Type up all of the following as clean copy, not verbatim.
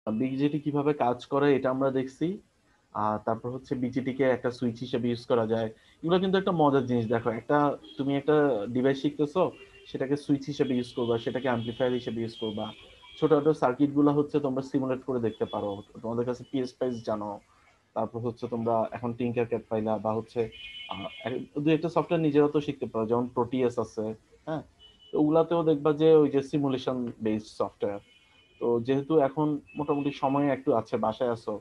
BJD কিভাবে কাজ করে এটা আমরা দেখছি। তারপর হচ্ছে বিজেটি কে একটা সুইচ হিসেবে ইউজ করা যায়। এগুলো কিন্তু একটা মজার জিনিস। দেখো, তুমি একটা ডিভাইস শিখতেছো, সেটাকে সুইচ হিসেবে ইউজ করবা, সেটাকে অ্যাম্পলিফায়ার হিসেবে ইউজ করবা। ছোট সার্কিট গুলো হচ্ছে তোমরা সিমুলেট করে দেখতে পারো। তোমাদের কাছে পিএসপাইস জানো, তারপর হচ্ছে তোমরা এখন টিঙ্কার ক্যাট পাইলা, বা হচ্ছে দু একটা সফটওয়্যার নিজেরা তো শিখতে পারো, যেমন প্রোটিয়াস আছে। হ্যাঁ, তো ওগুলাতেও দেখবা যে ওই যে সিমুলেশন বেসড সফটওয়্যার। তো যেহেতু এখন মোটামুটি সময় একটু আছে, বাসায় আছো,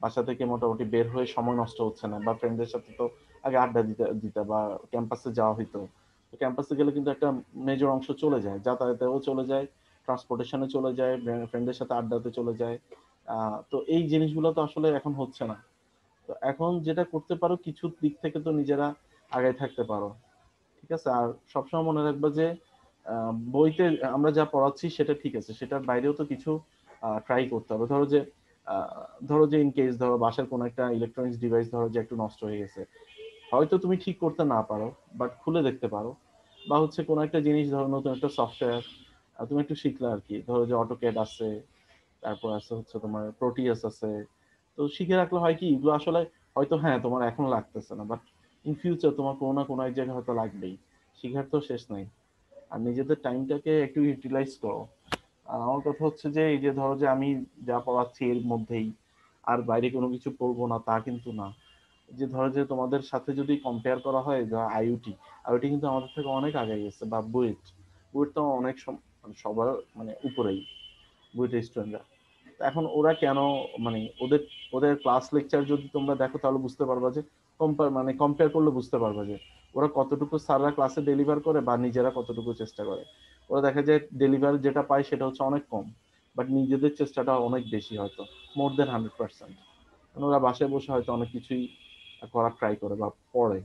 বাসা থেকে মোটামুটি বের হয়ে সময় নষ্ট হচ্ছে না, বা ফ্রেন্ডদের সাথে তো আগে আড্ডা দিতে দিতে বা ক্যাম্পাসে যাওয়া হইতো। তো ক্যাম্পাসে গেলে কিন্তু একটা মেজর অংশ চলে যায়, যাতায়াতেও চলে যায়, ট্রান্সপোর্টেশনে চলে যায়, ফ্রেন্ডদের সাথে আড্ডাতে চলে যায়। তো এই জিনিসগুলো তো আসলে এখন হচ্ছে না। তো এখন যেটা করতে পারো, কিছু দিক থেকে তো নিজেরা আগায় থাকতে পারো। ঠিক আছে। আর সবসময় মনে রাখবা যে বইতে আমরা যা পড়াচ্ছি সেটা ঠিক আছে, সেটার বাইরেও তো কিছু ট্রাই করতে হবে। ধরো যে ইন কেস ধরো বাসার কোনো একটা ইলেকট্রনিক্স ডিভাইস ধরো যে একটু নষ্ট হয়ে গেছে, হয়তো তুমি ঠিক করতে না পারো, বাট খুলে দেখতে পারো। বা হচ্ছে কোনো একটা জিনিস, ধরো নতুন একটা সফটওয়্যার তুমি একটু শিখলে আর কি, ধরো যে অটোক্যাড আছে, তারপর আছে হচ্ছে তোমার প্রোটিয়াস আছে। তো শিখে রাখলে হয় কি, এগুলো আসলে হয়তো হ্যাঁ তোমার এখন লাগতেছে না, বাট ইন ফিউচার তোমার কোনো না কোনো এক জায়গায় হয়তো লাগবেই। শিখার তো শেষ নাই। আর নিজেদের টাইমটাকে একটু ইউটিলাইজ করো। আর আমার কথা হচ্ছে যে এই যে ধরো যে আমি যা পড়াচ্ছি এর মধ্যেই, আর বাইরে কোনো কিছু পড়বো না তা কিন্তু না। যে ধরো যে তোমাদের সাথে যদি কম্পেয়ার করা হয়, ধরো আইওটি, আইওটি কিন্তু আমাদের থেকে অনেক আগে গেছে। বা বুয়েট, বুয়েট তো অনেক মানে সবার মানে উপরেই, বুয়েটের স্টুডেন্টরা। এখন ওরা কেন, মানে ওদের ওদের ক্লাস লেকচার যদি তোমরা দেখো তাহলে বুঝতে পারবা যে কম্পেয়ার করলে বুঝতে পারবা যে ওরা কতটুকু স্যাররা ক্লাসে ডেলিভার করে বা নিজেরা কতটুকু চেষ্টা করে। ওরা দেখা যায় ডেলিভার যেটা পায় সেটা হচ্ছে অনেক কম, বাট নিজেদের চেষ্টাটা অনেক বেশি, হয়তো মোর দেন 100%। ওরা বাসায় বসে হয়তো অনেক কিছুই করার ট্রাই করে বা পড়ে।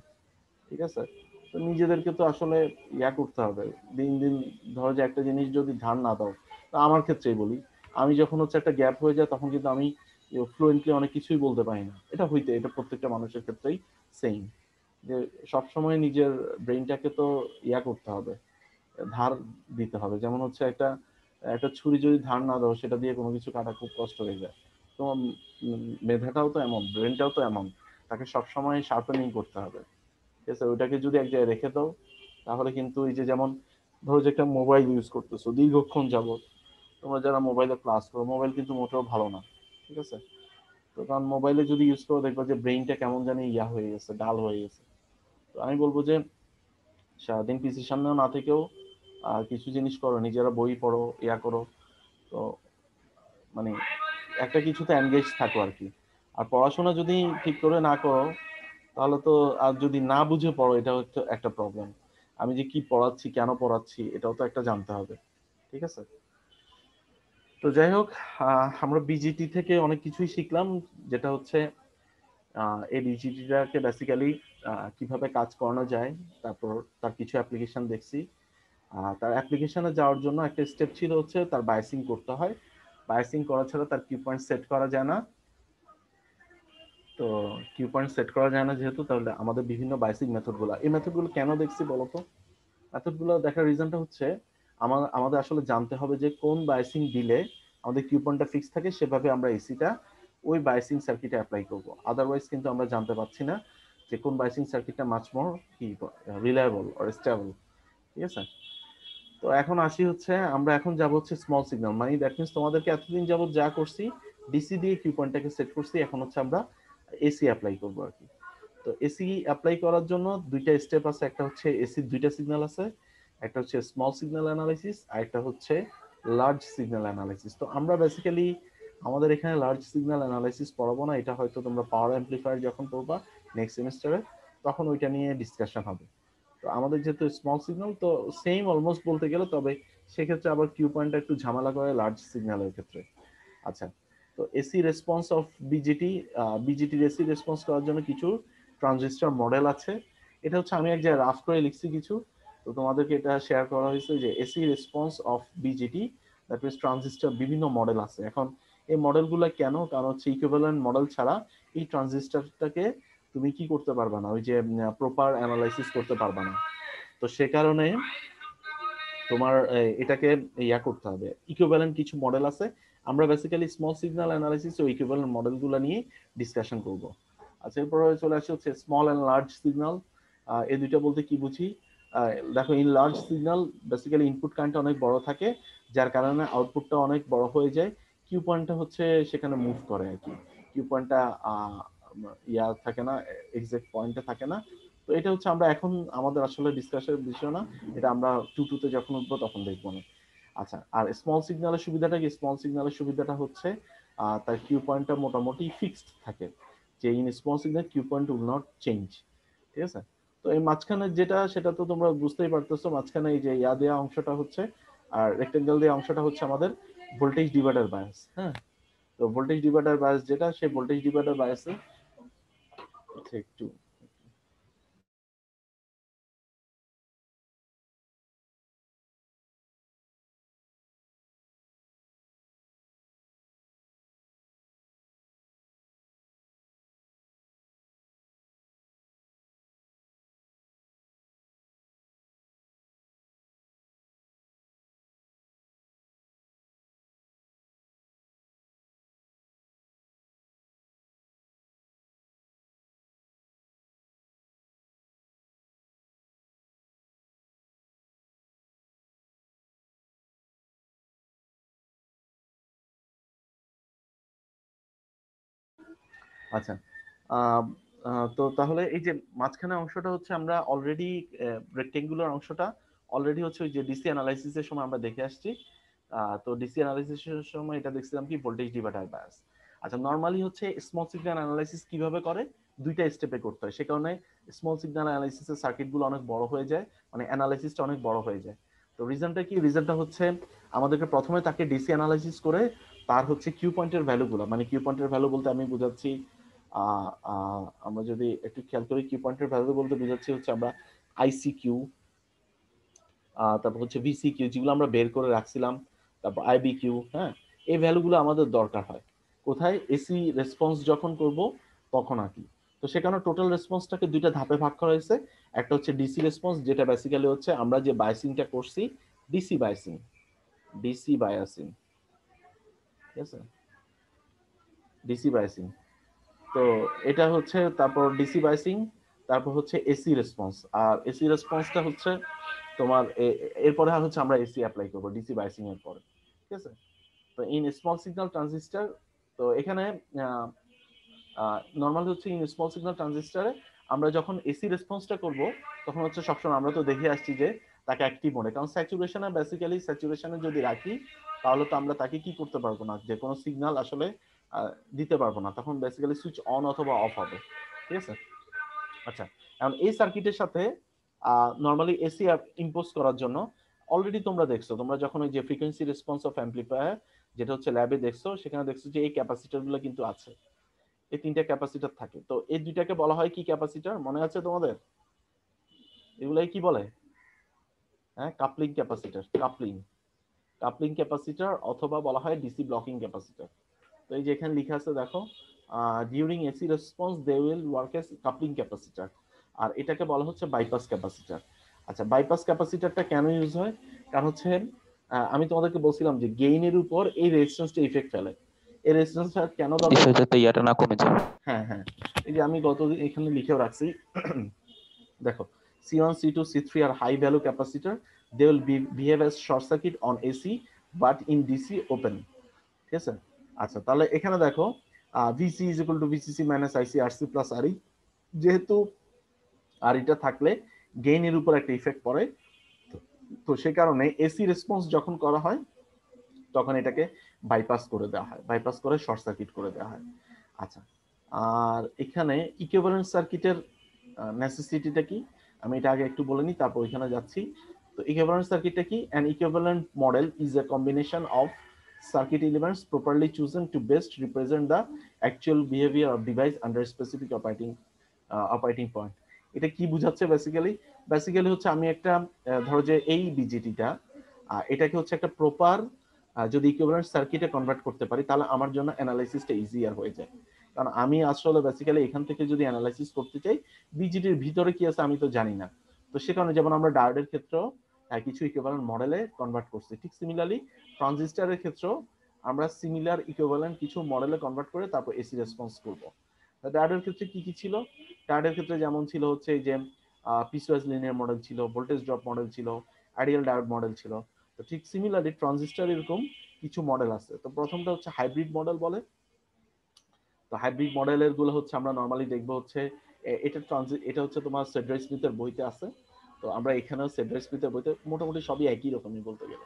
ঠিক আছে। তো নিজেদেরকে তো আসলে করতে হবে দিন দিন। ধরো যে একটা জিনিস যদি ধার না দাও, তো আমার ক্ষেত্রেই বলি, আমি যখন হচ্ছে একটা গ্যাপ হয়ে যায় তখন কিন্তু আমি ফ্লুয়েন্টলি অনেক কিছুই বলতে পারি না। এটা প্রত্যেকটা মানুষের ক্ষেত্রেই সেম। যে সবসময় নিজের ব্রেইনটাকে তো করতে হবে, ধার দিতে হবে। যেমন হচ্ছে একটা একটা ছুরি যদি ধার না দাও, সেটা দিয়ে কোনো কিছু কাটা খুব কষ্ট হয়ে যায়। তোমার মেধাটাও তো এমন, ব্রেনটাও তো এমন, তাকে সবসময় শার্পেনিং করতে হবে। ঠিক আছে। ওইটাকে যদি এক জায়গায় রেখে দাও, তাহলে কিন্তু এই যে যেমন ধরো যে একটা মোবাইল ইউজ করতেছো দীর্ঘক্ষণ যাবত, তোমরা যারা মোবাইলে ক্লাস করো, মোবাইল কিন্তু মোটেও ভালো না। ঠিক আছে। তো কারণ মোবাইলে যদি ইউজ করো, দেখবা যে ব্রেইনটা কেমন জানি হয়ে গেছে, ডাল হয়ে গেছে। তো আমি বলবো যে সারাদিন পিসির সামনেও না থেকেও কিছু জিনিস করো, নিজেরা বই পড়ো, করো। তো মানে একটা কিছুতে এনগেজ থাকো আর কি। আর পড়াশোনা যদি ঠিক করে না করো, তাহলে তো, আর যদি না বুঝে পড়ো, এটা হচ্ছে একটা প্রবলেম। আমি যে কি পড়াচ্ছি, কেন পড়াচ্ছি, এটাও তো একটা জানতে হবে। ঠিক আছে। তো যাই হোক, আমরা বিজিটি থেকে অনেক কিছুই শিখলাম, যেটা হচ্ছে এই বিজিটিটাকে বেসিক্যালি কিভাবে কাজ করানো যায়। তারপর তার কিছু অ্যাপ্লিকেশন দেখছি। তার অ্যাপ্লিকেশনে যাওয়ার জন্য একটা স্টেপ ছিল হচ্ছে তার বায়াসিং করতে হয়। বায়াসিং করা ছাড়া তার কিউ পয়েন্ট সেট করা যায় না। তো কিউ পয়েন্ট সেট করা যায় না যেহেতু, তাহলে আমাদের বিভিন্ন বায়াসিং মেথডগুলো, এই মেথডগুলো কেন দেখছি বলতো? মেথডগুলো দেখার রিজনটা হচ্ছে আমাদের আসলে জানতে হবে যে কোন বায়াসিং দিলে আমাদের কিউ পয়েন্টটা ফিক্স থাকে, সেভাবে আমরা এসিটা ওই বায়াসিং সার্কিটে অ্যাপ্লাই করব। আদারওয়াইজ কিন্তু আমরা জানতে পারছি না যে কোন বায়াসিং সার্কিটটা মাচ মোর কি রিলায়েবল অর স্টেবল। ঠিক আছে। তো এখন আসি হচ্ছে, আমরা এখন যাব হচ্ছে স্মল সিগন্যাল, মানে দ্যাট মিনস তোমাদেরকে এতদিন যাবত যা করছি, ডিসি দিয়ে কিউ পয়েন্টটাকে সেট করছি, এখন হচ্ছে আমরা এসি অ্যাপ্লাই করবো আর কি। তো এসি অ্যাপ্লাই করার জন্য দুইটা স্টেপ আছে। একটা হচ্ছে এসির দুইটা সিগন্যাল আছে, একটা হচ্ছে স্মল সিগন্যাল অ্যানালাইসিস, আর একটা হচ্ছে লার্জ সিগন্যাল অ্যানালাইসিস। তো আমরা বেসিক্যালি আমাদের এখানে লার্জ সিগন্যাল অ্যানালাইসিস পড়াবো না, এটা হয়তো তোমরা পাওয়ার অ্যাম্পলিফায়ার যখন পড়বা নেক্সট সেমিস্টারে, তখন ওইটা নিয়ে ডিসকাশন হবে। তো আমাদের যেহেতু স্মল সিগন্যাল, তো সেম অলমোস্ট বলতে গেলে, তবে সেক্ষেত্রে আবার কিউ পয়েন্টটা একটু ঝামেলা করে লার্জ সিগন্যালের ক্ষেত্রে। আচ্ছা। তো এসি রেসপন্স অফ বিজিটি, বিজিটির এসি রেসপন্স করার জন্য কিছু ট্রানজিস্টর মডেল আছে। এটা হচ্ছে আমি এক জায়গায় রাফ করে লিখছি কিছু, তো তোমাদেরকে এটা শেয়ার করা হয়েছে যে AC response of BJT, that means transistor বিভিন্ন মডেল আছে। এখন এই মডেলগুলো কেন, কারণ হচ্ছে ইকুইভ্যালেন্ট মডেল ছাড়া এই ট্রানজিস্টরটাকে তুমি কি করতে পারবে না, ওই যে প্রপার অ্যানালাইসিস করতে পারবে না। তো সে কারণে তোমার এটাকে করতে হবে, ইকুইভ্যালেন্ট কিছু মডেল আছে। আমরা বেসিক্যালি স্মল সিগন্যাল অ্যানালাইসিস ও ইকুইভ্যালেন্ট মডেলগুলো নিয়ে ডিসকাশন করব। আচ্ছা, এরপরে চলে আসে হচ্ছে স্মল অ্যান্ড লার্জ সিগন্যাল। এই দুইটা বলতে কি বুঝি? দেখো, in large signal basically input কারেন্টটা অনেক বড় থাকে, যার কারণে আউটপুটটা অনেক বড় হয়ে যায়। কিউ পয়েন্টটা হচ্ছে সেখানে মুভ করে আর কি। কিউ পয়েন্টটা ইয়া থাকে না, এক্সাক্ট পয়েন্টে থাকে না। তো এটা হচ্ছে আমরা এখন আমাদের আসলে ডিসকাশনের বিষয় না, এটা আমরা 2 তে যখন উঠবো তখন দেখবো না। আচ্ছা, আর স্মল সিগন্যালের সুবিধাটা কি? স্মল সিগন্যালের সুবিধাটা হচ্ছে তার কিউ পয়েন্টটা মোটামুটি ফিক্সড থাকে, যে in small signal Q point will not change. ঠিক আছে? তো এই মাঝখানে যেটা, সেটা তো তোমরা বুঝতেই পারতেছো, মাঝখানে এই যে ইয়া দেওয়া অংশটা হচ্ছে, আর রেক্টেঙ্গেল দেওয়া অংশটা হচ্ছে আমাদের ভোল্টেজ ডিভাইডার বায়াস। হ্যাঁ, তো ভোল্টেজ ডিভাইডার বায়াস যেটা, সেই ভোল্টেজ ডিভাইডার বায়াসে একটু আচ্ছা। আহ, তো তাহলে এই যে মাঝখানে অংশটা হচ্ছে আমরা অলরেডি, রেক্টেঙ্গুলার অংশটা অলরেডি হচ্ছে ওই যে ডিসি অ্যানালাইসিসের সময় আমরা দেখে আসছি। তো ডিসি অ্যানালাইসিসের সময় এটা দেখছিলাম কি, ভোল্টেজ ডিভাইডার বায়াস। আচ্ছা, নরমালি হচ্ছে স্মল সিগন্যাল অ্যানালাইসিস কিভাবে করে, দুইটা স্টেপে করতে হয়। সে কারণে স্মল সিগন্যাল অ্যানালাইসিসের সার্কিটগুলো অনেক বড় হয়ে যায়, মানে অ্যানালাইসিসটা অনেক বড় হয়ে যায়। তো রিজনটা কি? রিজনটা হচ্ছে আমাদেরকে প্রথমে তাকে ডিসি অ্যানালাইসিস করে তার হচ্ছে কিউ পয়েন্টের ভ্যালুগুলো, মানে কিউ পয়েন্টের ভ্যালু বলতে আমি বুঝাচ্ছি, আমরা যদি একটু খেয়াল করি, কিউ পয়েন্টের ভ্যালু বলতে বুঝাচ্ছি হচ্ছে আমরা আইসি কিউ, তারপর হচ্ছে ভিসি কিউ যেগুলো আমরা বের করে রাখছিলাম, তারপর আইবি কিউ। হ্যাঁ, এই ভ্যালুগুলো আমাদের দরকার হয় কোথায়? এসি রেসপন্স যখন করব তখন আর কি। তো সেখানে টোটাল রেসপন্সটাকে দুইটা ধাপে ভাগ করা হয়েছে। একটা হচ্ছে ডিসি রেসপন্স, যেটা বেসিক্যালি হচ্ছে আমরা যে বায়াসিংটা করছি, ডিসি বায়াসিং, ডিসি বায়াসিং। ঠিক আছে, ডিসি বায়াসিং। তো এটা হচ্ছে, তারপর ডিসি বাইসিং, তারপর হচ্ছে এসি রেসপন্স। আর এসি রেসপন্সটা হচ্ছে তোমার এরপরে হচ্ছে আমরা এসি অ্যাপ্লাই করব ডিসি বাইসিং এর পরে। ঠিক আছে? তো ইন স্মল সিগন্যাল ট্রানজিস্টর, তো এখানে নর্মাল হচ্ছে ইন স্মল সিগন্যাল ট্রানজিস্টরে আমরা যখন এসি রেসপন্সটা করব, তখন হচ্ছে সবসময় আমরা তো দেখে আসছি যে তাকে অ্যাক্টিভ মোডে, কারণ স্যাচুরেশনে বেসিক্যালি স্যাচুরেশনে যদি রাখি, তাহলে তো আমরা তাকে কি করতে পারবো না, যে কোনো সিগন্যাল আসলে দিতে পারবো না, তখন বেসিক্যালি সুইচ অন অথবা অফ হবে। ঠিক আছে? আচ্ছা, এখন এই সার্কিটের সাথে নরমালি এসি ইম্পোজ করার জন্য অলরেডি তোমরা দেখছো, তোমরা যখন ওই যে ফ্রিকোয়েন্সি রেসপন্স অফ অ্যাম্পলিফায়ার যেটা হচ্ছে ল্যাবে দেখছো, সেখানে দেখছো যে এই ক্যাপাসিটর গুলো কিন্তু আছে, এই তিনটা ক্যাপাসিটর থাকে। তো এই দুইটাকে বলা হয় কি ক্যাপাসিটর, মনে আছে তোমাদের? এগুলাই কি বলে? হ্যাঁ, coupling capacitor, coupling, coupling capacitor, অথবা বলা হয় ডিসি ব্লকিং ক্যাপাসিটর। তো এই যে এখানে লেখা আছে দেখো, during AC response they will work as coupling capacitor. আর এটাকে বলা হচ্ছে বাইপাস ক্যাপাসিটর। আচ্ছা, বাইপাস ক্যাপাসিটরটা কেন ইউজ হয়? কারণ হচ্ছে আমি তোমাদেরকে বলছিলাম যে গেইনের উপর এই রেজিস্ট্যান্সটা ইফেক্ট ফেলে। এই রেজিস্ট্যান্সটা কেন দরকার? যাতে ইয়াটা না কমে যায়। হ্যাঁ হ্যাঁ, এই যে আমি গতদিন এখানে লিখেও রাখছি, দেখো, C1, C2, C3 are high value capacitor. They will behave as short circuit on AC, but in DC open. ঠিক আছে? আচ্ছা, তাহলে এখানে দেখো, VC is equal to VCC minus IC RC plus RE, যেহেতু RE টা থাকলে গেইনের উপর একটা ইফেক্ট পড়ে, তো সে কারণে এসি রেসপন্স যখন করা হয় তখন এটাকে বাইপাস করে দেওয়া হয়, বাইপাস করে শর্ট সার্কিট করে দেওয়া হয়। আচ্ছা, আর এখানে ইকুইভ্যালেন্ট সার্কিটের নেসেসিটিটা কি, আমি এটা আগে একটু বলে নিই, তারপর এখানে যাচ্ছি। তো ইকুইভ্যালেন্ট সার্কিটটা কি? An equivalent model is a combination of circuit elements properly chosen to best represent the actual behavior of device under specific operating point. এটা কি বুঝাচ্ছে বেসিক্যালি? বেসিক্যালি হচ্ছে আমি একটা, ধরো যে এই বিজেটিটা, এটাকে হচ্ছে একটা প্রপার, যদি ইকুইভ্যালেন্ট সার্কিটে কনভার্ট করতে পারি, তাহলে আমার জন্য অ্যানালাইসিসটা ইজিয়ার হয়ে যায়। কারণ আমি আসলে বেসিক্যালি এখান থেকে যদি অ্যানালাইসিস করতে চাই, বিজিটির ভিতরে কি আছে আমি তো জানি না। তো সে কারণে যেমন আমরা ডায়োডের ক্ষেত্রেও কিছু ইকুইভ্যালেন্ট মডেলে কনভার্ট করছি, ঠিক সিমিলারলি ট্রানজিস্টরের ক্ষেত্রেও আমরা সিমিলার ইকুইভ্যালেন্ট কিছু মডেলে কনভার্ট করে তারপর এসি রেসপন্স করব। ডায়োডের ক্ষেত্রে কি কি ছিল? ডায়োডের ক্ষেত্রে যেমন ছিল হচ্ছে এই যে পিসওয়াইজ লিনিয়ার মডেল ছিল, ভোল্টেজ ড্রপ মডেল ছিল, আইডিয়াল ডায়োড মডেল ছিল। তো ঠিক সিমিলারলি ট্রানজিস্টর এরকম কিছু মডেল আছে। তো প্রথমটা হচ্ছে হাইব্রিড মডেল বলে। তো হাইব্রিড মডেলের গুলো হচ্ছে আমরা নর্মালি দেখবো হচ্ছে এটা হচ্ছে তোমার সেড্রাই স্মিথের বইতে আছে। তো আমরা এখানেও সেড্রাই স্মিথের বইতে মোটামুটি সবই একই রকমই বলতে গেলে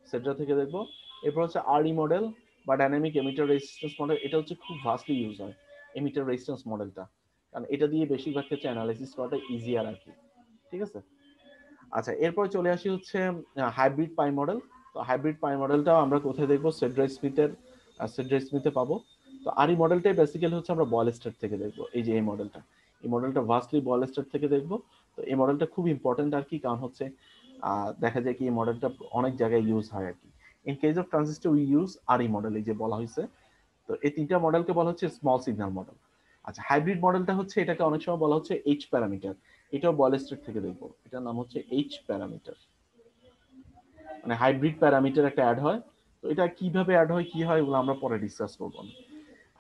সেড্রা থেকে দেখবো। এরপর হচ্ছে আরই মডেল বা ডাইনামিক এমিটার রেজিস্ট্যান্স মডেল। এটা হচ্ছে খুব ভাস্টলি ইউজ হয় এমিটার রেজিস্ট্যান্স মডেলটা, কারণ এটা দিয়ে বেশিরভাগ ক্ষেত্রে অ্যানালাইসিস করাটা ইজিয়ার আর কি। ঠিক আছে। আচ্ছা, এরপর চলে আসি হচ্ছে হাইব্রিড পাই মডেল। তো হাইব্রিড পাই মডেলটাও আমরা কোথায় দেখবো? সেড্রাই স্মিথে পাবো। তো আরই মডেলটাই বেসিক্যালি হচ্ছে আমরা বয়েল স্টেট থেকে দেখবো। এই যে এই মডেলটা ভাস্টলি বয়েল স্টেট থেকে দেখবো। তো এই মডেলটা খুব ইম্পর্টেন্ট আর কি, কারণ হচ্ছে দেখা যায় কি এই মডেলটা অনেক জায়গায় ইউজ হয় আর কি। In case of transistor we use r e model, এই যে বলা হয়েছে। তো এই তিনটা মডেলকে বলা হচ্ছে স্মল সিগন্যাল মডেল। আচ্ছা, হাইব্রিড মডেলটা হচ্ছে এটাকে অনেক সময় বলা হচ্ছে এইচ প্যারামিটার। এটাও বয়েল স্টেট থেকে দেখবো, এটার নাম হচ্ছে এইচ প্যারামিটার। মানে হাইব্রিড প্যারামিটার একটা অ্যাড হয়। তো এটা কিভাবে অ্যাড হয় কি হয় এগুলো আমরা পরে ডিসকাস করবো।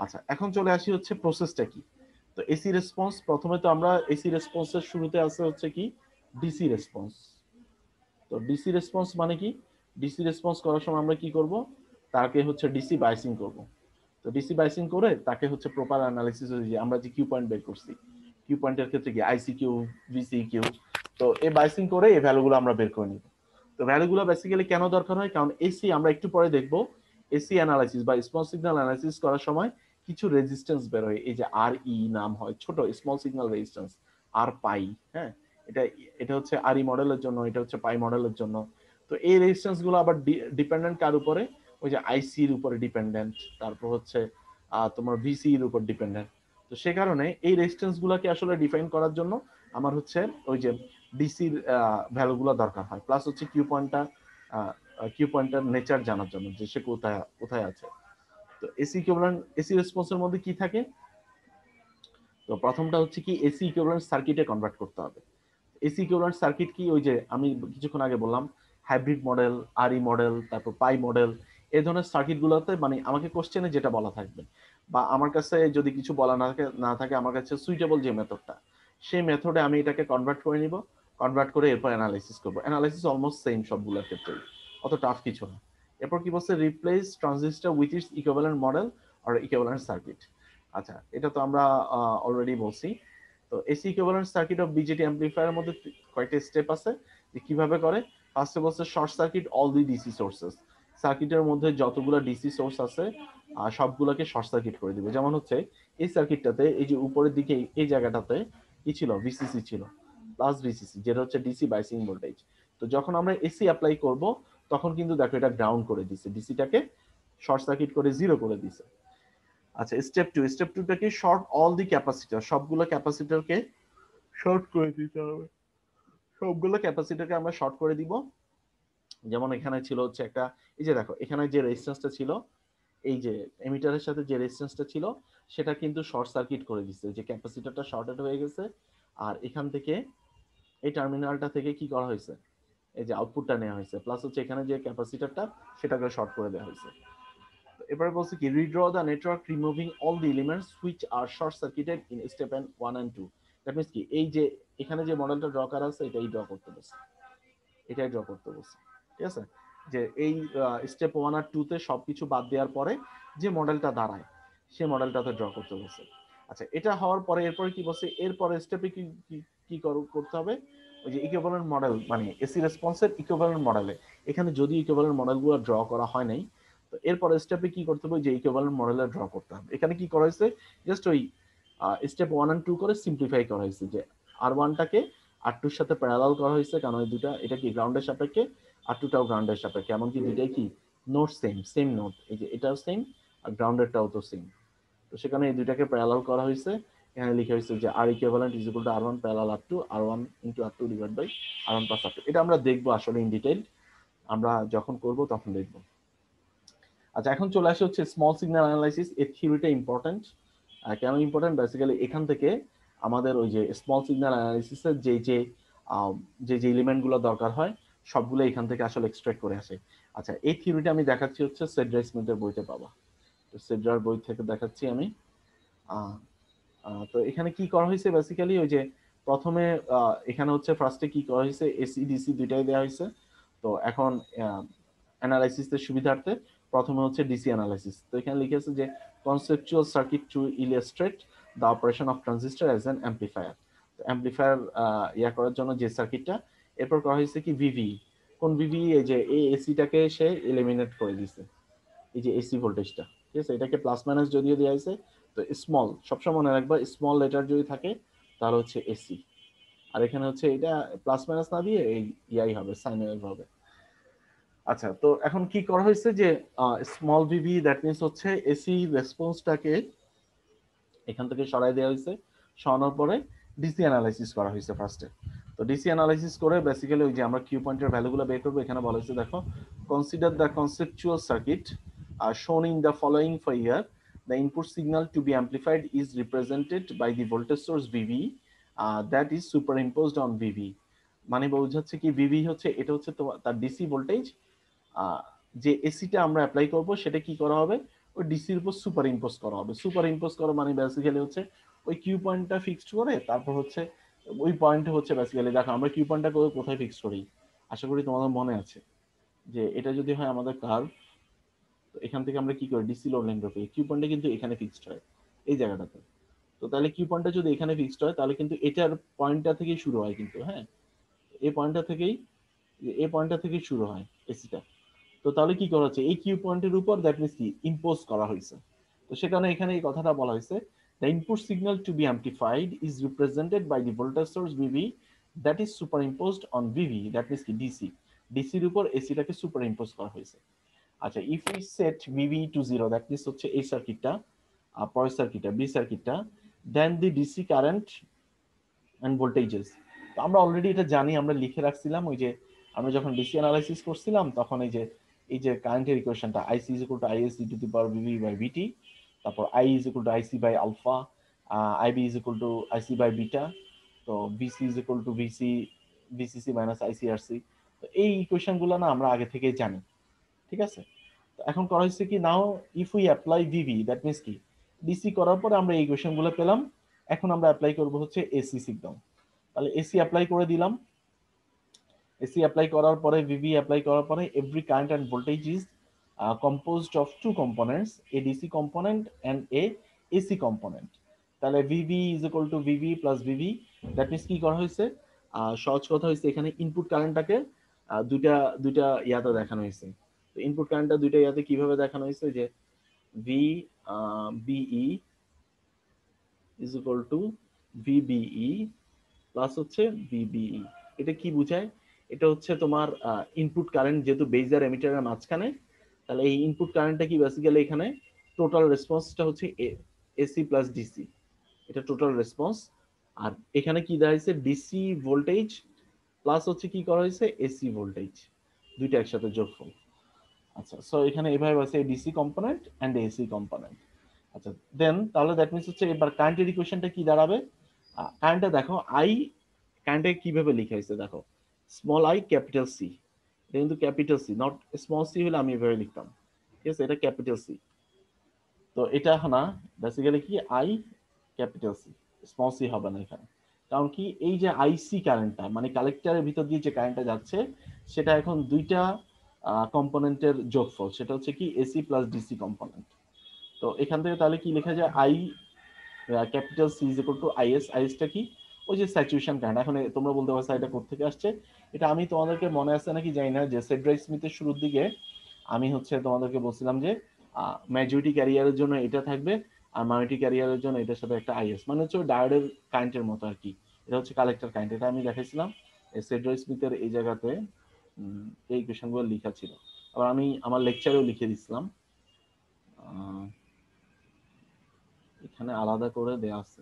আচ্ছা, এখন চলে আসি হচ্ছে প্রসেসটা কি। তো এসি রেসপন্স, প্রথমে তো আমরা এসি রেসপন্সের শুরুতে আছে হচ্ছে কি ডিসি রেসপন্স। তো ডিসি রেসপন্স মানে কি? ডিসি রেসপন্স করার সময় আমরা কি করব? তাকে হচ্ছে ডিসি বাইসিং করব। তো ডিসি বাইসিং করে তাকে হচ্ছে প্রপার অ্যানালিসিস, যে আমরা যে কিউ পয়েন্ট বের করছি, কিউ পয়েন্টের ক্ষেত্রে কি আইসি কিউ, ভিসি কিউ। তো এই বাইসিং করে এই ভ্যালুগুলো আমরা বের করে নিব। তো ভ্যালুগুলো বেসিক্যালি কেন দরকার হয়? কারণ এসি আমরা একটু পরে দেখব, এসি অ্যানালাইসিস বা স্মল সিগন্যাল অ্যানালাইসিস করার সময় কিছু রেজিস্ট্যান্স বের হয়, এই যে আর ই নাম হয়, ছোট স্মল সিগন্যাল রেজিস্ট্যান্স, আর পাই। হ্যাঁ, এটা এটা হচ্ছে আরই মডেলের জন্য, এটা হচ্ছে পাই মডেলের জন্য। তো এই রেজিস্ট্যান্স গুলো আবার ডিপেন্ডেন্ট কার উপরে? ওই যে আইসি এর উপরে ডিপেন্ডেন্ট, তারপর হচ্ছে তোমার ভিসি এর উপর ডিপেন্ডেন্ট। তো সে কারণে এই রেজিস্ট্যান্স গুলাকে আসলে ডিফাইন করার জন্য আমার হচ্ছে ওই যে ডিসির ভ্যালুগুলো দরকার হয়, প্লাস হচ্ছে কিউ পয়েন্টার নেচার জানার জন্য যে সে কোথায় কোথায় আছে। তো এসি ইকুইভ্যালেন্ট, এসি রেসপন্সের মধ্যে কি থাকে? তো প্রথমটা হচ্ছে কি এসি ইকুইভ্যালেন্ট সার্কিটে কনভার্ট করতে হবে। এসি ইকুইভ্যালেন্ট সার্কিট কি? ওই যে আমি কিছুক্ষণ আগে বললাম হাইব্রিড মডেল, আরই মডেল, তারপর পাই মডেল, এই ধরনের সার্কিট গুলোতে মানে আমাকে কোশ্চেনে যেটা বলা থাকবে বা আমার কাছে যদি কিছু বলা না থাকে আমার কাছে সুইটেবল যে মেথডটা, সেই মেথডে আমি এটাকে কনভার্ট করে নিব। কনভার্ট করে এরপর অ্যানালাইসিস করব। অ্যানালাইসিস অলমোস্ট সেম সবগুলোর ক্ষেত্রে, অত টাফ কিছু না। এরপর কি বলছে? Replace transistor with its equivalent model আর ইকুইভ্যালেন্ট সার্কিট। আচ্ছা, এটা তো আমরা অলরেডি বলছি। তো AC equivalent circuit of BJT অ্যাম্পলিফায়ারের মধ্যে কয়টা স্টেপ আছে যে কিভাবে করে? ফার্স্টে বলছে short circuit all the DC sources. সার্কিটের মধ্যে যতগুলো ডিসি সোর্স আছে সবগুলোকে শর্ট সার্কিট করে দিবে। যেমন হচ্ছে এই সার্কিটটাতে এই যে উপরের দিকে এই জায়গাটাতে কি ছিল? ভিসিসি ছিল, প্লাস ভিসিসি, যেটা হচ্ছে ডিসি বাইসিং ভোল্টেজ। তো যখন আমরা এসি অ্যাপ্লাই করব তখন কিন্তু দেখো এটা গ্রাউন্ড করে দিছে, ডিসিটাকে শর্ট সার্কিট করে জিরো করে দিছে। আচ্ছা, স্টেপ টুটা কি? শর্ট অল দি ক্যাপাসিটর, সবগুলো ক্যাপাসিটরকে শর্ট করে দিতে হবে। সবগুলো ক্যাপাসিটরকে আমরা শর্ট করে দিব। যেমন এখানে ছিল হচ্ছে একটা, এই যে দেখো এখানে যে রেজিস্ট্যান্সটা ছিল, এই যে এমিটারের সাথে যে রেজিস্ট্যান্সটা ছিল সেটা কিন্তু শর্ট সার্কিট করে দিচ্ছে, যে ক্যাপাসিটরটা শর্টেড হয়ে গেছে। আর এখান থেকে এই টার্মিনালটা থেকে কি করা হয়েছে? এই যে আউটপুটটা নেওয়া হয়েছে, প্লাস হচ্ছে এখানে যে ক্যাপাসিটরটা সেটাকে শর্ট করে দেওয়া হয়েছে। এবারে বলছে কি redraw the network removing all the elements which are short circuited in step 1 and 2। That means কি এই যে এখানে যে মডেলটা ড্র করা আছে এটাই ড্র করতে বলছে। ঠিক আছে, যে এই স্টেপ 1 আর 2 তে সবকিছু বাদ দেওয়ার পরে যে মডেলটা দাঁড়ায় সেই মডেলটাতে ড্র করতে বলছে। আচ্ছা, এটা হওয়ার পরে এরপরে কি বলছে? এরপরে স্টেপে কি কি কি করতে হবে? ওই যে ইকুইভ্যালেন্ট মডেল মানে এসি রেসপন্সের ইকুইভ্যালেন্ট মডেলে, এখানে যদি ইকুইভ্যালেন্ট মডেলগুলো ড্র করা হয় নাই, তো এরপরে স্টেপে কি করতে হবে? যে ইকুইভ্যালেন্ট মডেলে ড্র করতে হবে। এখানে কি করা হয়েছে? জাস্ট ওই স্টেপ 1 and 2 করে সিম্পলিফাই করা হয়েছে, যে আর ওয়ানটাকে আর টুর সাথে প্যারালাল করা হয়েছে, কারণ ওই দুটা, এটা কি গ্রাউন্ডের সাপেক্ষে, আর টুটাও গ্রাউন্ডের সাপেক্ষে, এমনকি দুইটাই কি নোট সেম নোট, এই যে এটাও সেম আর গ্রাউন্ডেরটাও তো সেম। তো সেখানে এই দুইটাকে প্যারালাল করা হয়েছে। এখানে লিখে হয়েছে যে R equivalent is equal to R one parallel R two, R one into R two divide by R one plus R two. এটা আমরা দেখবো আসলে ইন ডিটেইল, আমরা যখন করব তখন দেখবো। আচ্ছা, এখন চলে আসে হচ্ছে স্মল সিগন্যাল অ্যানালাইসিস। এর থিওরিটা ইম্পর্টেন্ট। কেন ইম্পর্টেন্ট? বেসিক্যালি এখান থেকে আমাদের ওই যে স্মল সিগন্যাল অ্যানালাইসিসের যে যে এলিমেন্টগুলো দরকার হয় সবগুলো এখান থেকে আসলে এক্সট্রাক্ট করে আসে। আচ্ছা, এই থিওরিটা আমি দেখাচ্ছি হচ্ছে সেড্রা স্মিথের বইতে পাবা। তো সেড্রার বই থেকে দেখাচ্ছি আমি। তো এখানে কি করা হয়েছে বেসিক্যালি, ওই যে প্রথমে এখানে হচ্ছে ফার্স্টে কি করা হয়েছে, এসি ডিসি দুইটাই দেওয়া হয়েছে। তো এখন অ্যানালাইসিসের সুবিধার্থে প্রথমে হচ্ছে ডিসি অ্যানালাইসিস। তো এখানে লিখেছে যে conceptual circuit two illustrate the operation of transistor as an amplifier. তো অ্যাম্পলিফায়ার ইয়া করার জন্য যে সার্কিটটা, এরপর করা হয়েছে কি ভিভি। কোন ভিভি? এই যে এই এসিটাকে সে এলিমিনেট করে দিছে, এই যে এসি ভোল্টেজটা, ঠিক আছে? এটাকে প্লাস মাইনাস যদিও দেওয়া হয়েছে, তো স্মল সবসময় মনে রাখবা, স্মল লেটার যদি থাকে তাহলে হচ্ছে এসি। আর এখানে হচ্ছে এটা প্লাস মাইনাস না দিয়ে এই ইয়াই হবে, সাইন ওয়েভ হবে। আচ্ছা, তো এখন কি করা হয়েছে যে স্মল ভিভি, দ্যাট মিনস হচ্ছে এসি রেসপন্সটাকে এখান থেকে সরাই দেওয়া হয়েছে। সরানোর পরে ডিসি অ্যানালাইসিস করা হয়েছে ফার্স্টে। তো ডিসি অ্যানালাইসিস করে বেসিক্যালি ওই যে আমরা কিউ পয়েন্টের ভ্যালুগুলো বের করবো, এখানে বলা হয়েছে দেখো, consider the conceptual circuit shown in the following figure. The input signal to be amplified is represented by the voltage source VV that is superimposed on VV. মানে বোঝাচ্ছে কি, ভিভি হচ্ছে, এটা হচ্ছে তোমার তার ডিসি ভোল্টেজ, যে এসিটা আমরা অ্যাপ্লাই করব সেটা কি করা হবে, ওই ডিসির উপর সুপার ইম্পোজ করা হবে। সুপার ইম্পোজ করা মানে বেসিক্যালি হচ্ছে ওই কিউ পয়েন্টটা ফিক্সড করে তারপর হচ্ছে ওই পয়েন্টে হচ্ছে বেসিক্যালি, দেখো আমরা কিউ পয়েন্টটা কোথায় ফিক্স করি, আশা করি তোমাদের মনে আছে যে এটা যদি হয় আমাদের কার্ভ, তো এখান থেকে আমরা কি করি, ডিসি লোড লাইন করি, কিউ পয়েন্টটা কিন্তু এখানে ফিক্সড হয় এই জায়গাটাতে। তো তাহলে কিউ পয়েন্টটা যদি এখানে ফিক্সড হয় তাহলে কিন্তু এটার পয়েন্টটা থেকেই শুরু হয় কিন্তু, হ্যাঁ, এই পয়েন্টটা থেকেই, এই পয়েন্টটা থেকেই শুরু হয় এসিটা। তো তাহলে কি করা হচ্ছে, এই কিউ পয়েন্টের উপর দ্যাট মিনস কি ইম্পোজ করা হয়েছে। তো সেখানে এখানে এই কথাটা বলা হয়েছে, the input signal to be amplified is represented by the voltage source VB that is super imposed on VB, that means কি ডিসি, ডিসির উপর এসিটাকে সুপার ইম্পোজ করা হয়েছে। আচ্ছা, if we set VB to zero, that means হচ্ছে এই সার্কিটটা, পরের সার্কিটটা বি সার্কিটটা, then the DC current and voltages. তো আমরা অলরেডি এটা জানি, আমরা লিখে রাখছিলাম ওই যে আমরা যখন ডিসি অ্যানালাইসিস করছিলাম তখন এই যে কারেন্টের ইকুয়েশনটা, IC is equal to IS e to the power VB by VT, তারপর I is equal to IC by alpha, IB is equal to IC by beta, তো VC is equal to VCC minus ICRC. তো এই ইকুয়েশনগুলো না আমরা আগে থেকেই জানি, ঠিক আছে? তো এখন করা হচ্ছে কি, now if we apply V V, that means কি ডিসি করার পরে আমরা এই ইকুয়েশনগুলো পেলাম, এখন আমরা অ্যাপ্লাই করব হচ্ছে এসি সিগন্যাল। তাহলে এসি অ্যাপ্লাই করে দিলাম, এসি অ্যাপ্লাই করার পরে ভিভি অ্যাপ্লাই করার পরে every current and voltage is composed of two components, a DC component and a AC component. তাহলে VV is equal to VV plus VV, that means কি করা হয়েছে, সহজ কথা হয়েছে, এখানে ইনপুট কারেন্টটাকে দুইটা দুইটা ইয়াতে দেখানো হয়েছে। তো ইনপুট কারেন্টটা দুইটা ইয়াতে কিভাবে দেখানো হয়েছে, যে V BE is equal to VBE plus হচ্ছে ভিবিই। এটা কি বুঝায়, এটা হচ্ছে তোমার ইনপুট কারেন্ট যেহেতু বেজ আর এমিটারের মাঝখানে, তাহলে এই ইনপুট কারেন্টটা কি বেসিক্যালি এখানে টোটাল রেসপন্সটা হচ্ছে এসি প্লাস ডিসি, এটা টোটাল রেসপন্স। আর এখানে কি দেওয়া হয়েছে, ডিসি ভোল্টেজ প্লাস হচ্ছে কি করা হয়েছে, এসি ভোল্টেজ, দুইটা একসাথে যোগফল। আচ্ছা, সো এখানে এভাবে আছে DC component and AC component. আচ্ছা, দেন তাহলে দ্যাট মিনস হচ্ছে এবার কারেন্টের ইকুয়েশনটা কি দাঁড়াবে, কারেন্টটা দেখো, আই কারেন্টে কিভাবে লিখা হয়েছে দেখো, স্মল আই ক্যাপিটাল সি, এটা কিন্তু capital C, not small C হলে আমি এভাবে লিখতাম, ঠিক আছে? এটা ক্যাপিটাল সি। তো এটা না, বেসিক্যালি কি I capital C, small C হবে না এখানে। কারণ কি, এই যে আইসি কারেন্টটা মানে কালেক্টরের ভিতর দিয়ে যে কারেন্টটা যাচ্ছে, সেটা এখন দুইটা কম্পোনেন্টের যোগফল, সেটা হচ্ছে কি এসি প্লাস ডিসি কম্পোনেন্ট। তো এখান থেকে তাহলে কি লেখা যায়, I capital C is equal to IS. আইএসটা কি, ওই যে স্যাচুরেশন কারেন্ট। এখন তোমরা বলতে পারছো এটা কোথা আসছে, এটা আমি তোমাদেরকে মনে আছে নাকি জানি না, যে সেড্রাই স্মিথের শুরুর দিকে আমি হচ্ছে তোমাদেরকে বলছিলাম যে মেজরিটি ক্যারিয়ারের জন্য এটা থাকবে, আর মাইনরিটি ক্যারিয়ারের জন্য এটার সাথে একটা আইএস, মানে হচ্ছে ডায়োডের কারেন্টের মতো আর কি। এটা হচ্ছে কালেক্টর কারেন্ট, এটা আমি দেখাইছিলাম সেড্রাই স্মিথের এই জায়গাতে, এই ইকুয়েশনগুলো লেখা ছিল। আবার আমি আমার লেকচারেও লিখে দিছিলাম, এখানে আলাদা করে দেয়া আছে।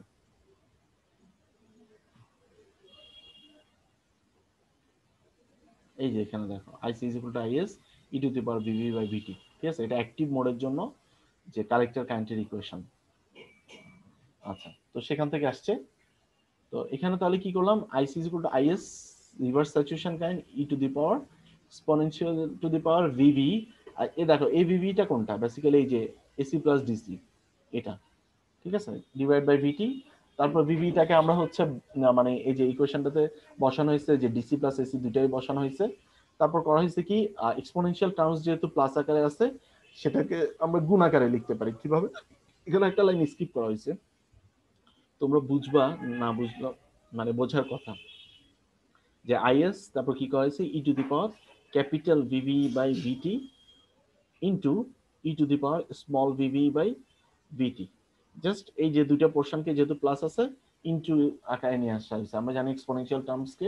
এই যে এখানে দেখো, IC is equal to IS e to the power VB by VT, ঠিক আছে? এটা অ্যাক্টিভ মোডের জন্য যে কালেক্টর কারেন্টের ইকুয়েশন। আচ্ছা, তো সেখান থেকে আসছে। তো এখানে তাহলে কি করলাম, IC is equal to IS reverse saturation current e to the power exponential to the power VB. আর এ দেখো এই ভিভিটা কোনটা, বেসিক্যালি এই যে এসি প্লাস ডিসি এটা, ঠিক আছে, ডিভাইড বাই ভিটি। তারপর ভিভিটাকে আমরা হচ্ছে মানে এই যে ইকুয়েশনটাতে বসানো হয়েছে যে ডিসি প্লাস এসি দুইটাই বসানো হয়েছে। তারপর করা হয়েছে কি এক্সপোনেনশিয়াল টার্মস যেহেতু প্লাস আকারে আছে সেটাকে আমরা গুণ আকারে লিখতে পারি। কিভাবে, এখানে একটা লাইন স্কিপ করা হয়েছে, তোমরা বুঝবা না বুঝলো মানে বোঝার কথা, যে আইএস তারপর কি করা হয়েছে e to the power capital VB by VT into e to the power small VB by VT. Just এই যে দুইটা পোর্শনকে যেহেতু প্লাস আছে ইনটু আকারে নিয়ে আসা হয়েছে। আমরা জানি এক্সপোনেনশিয়াল টার্মসকে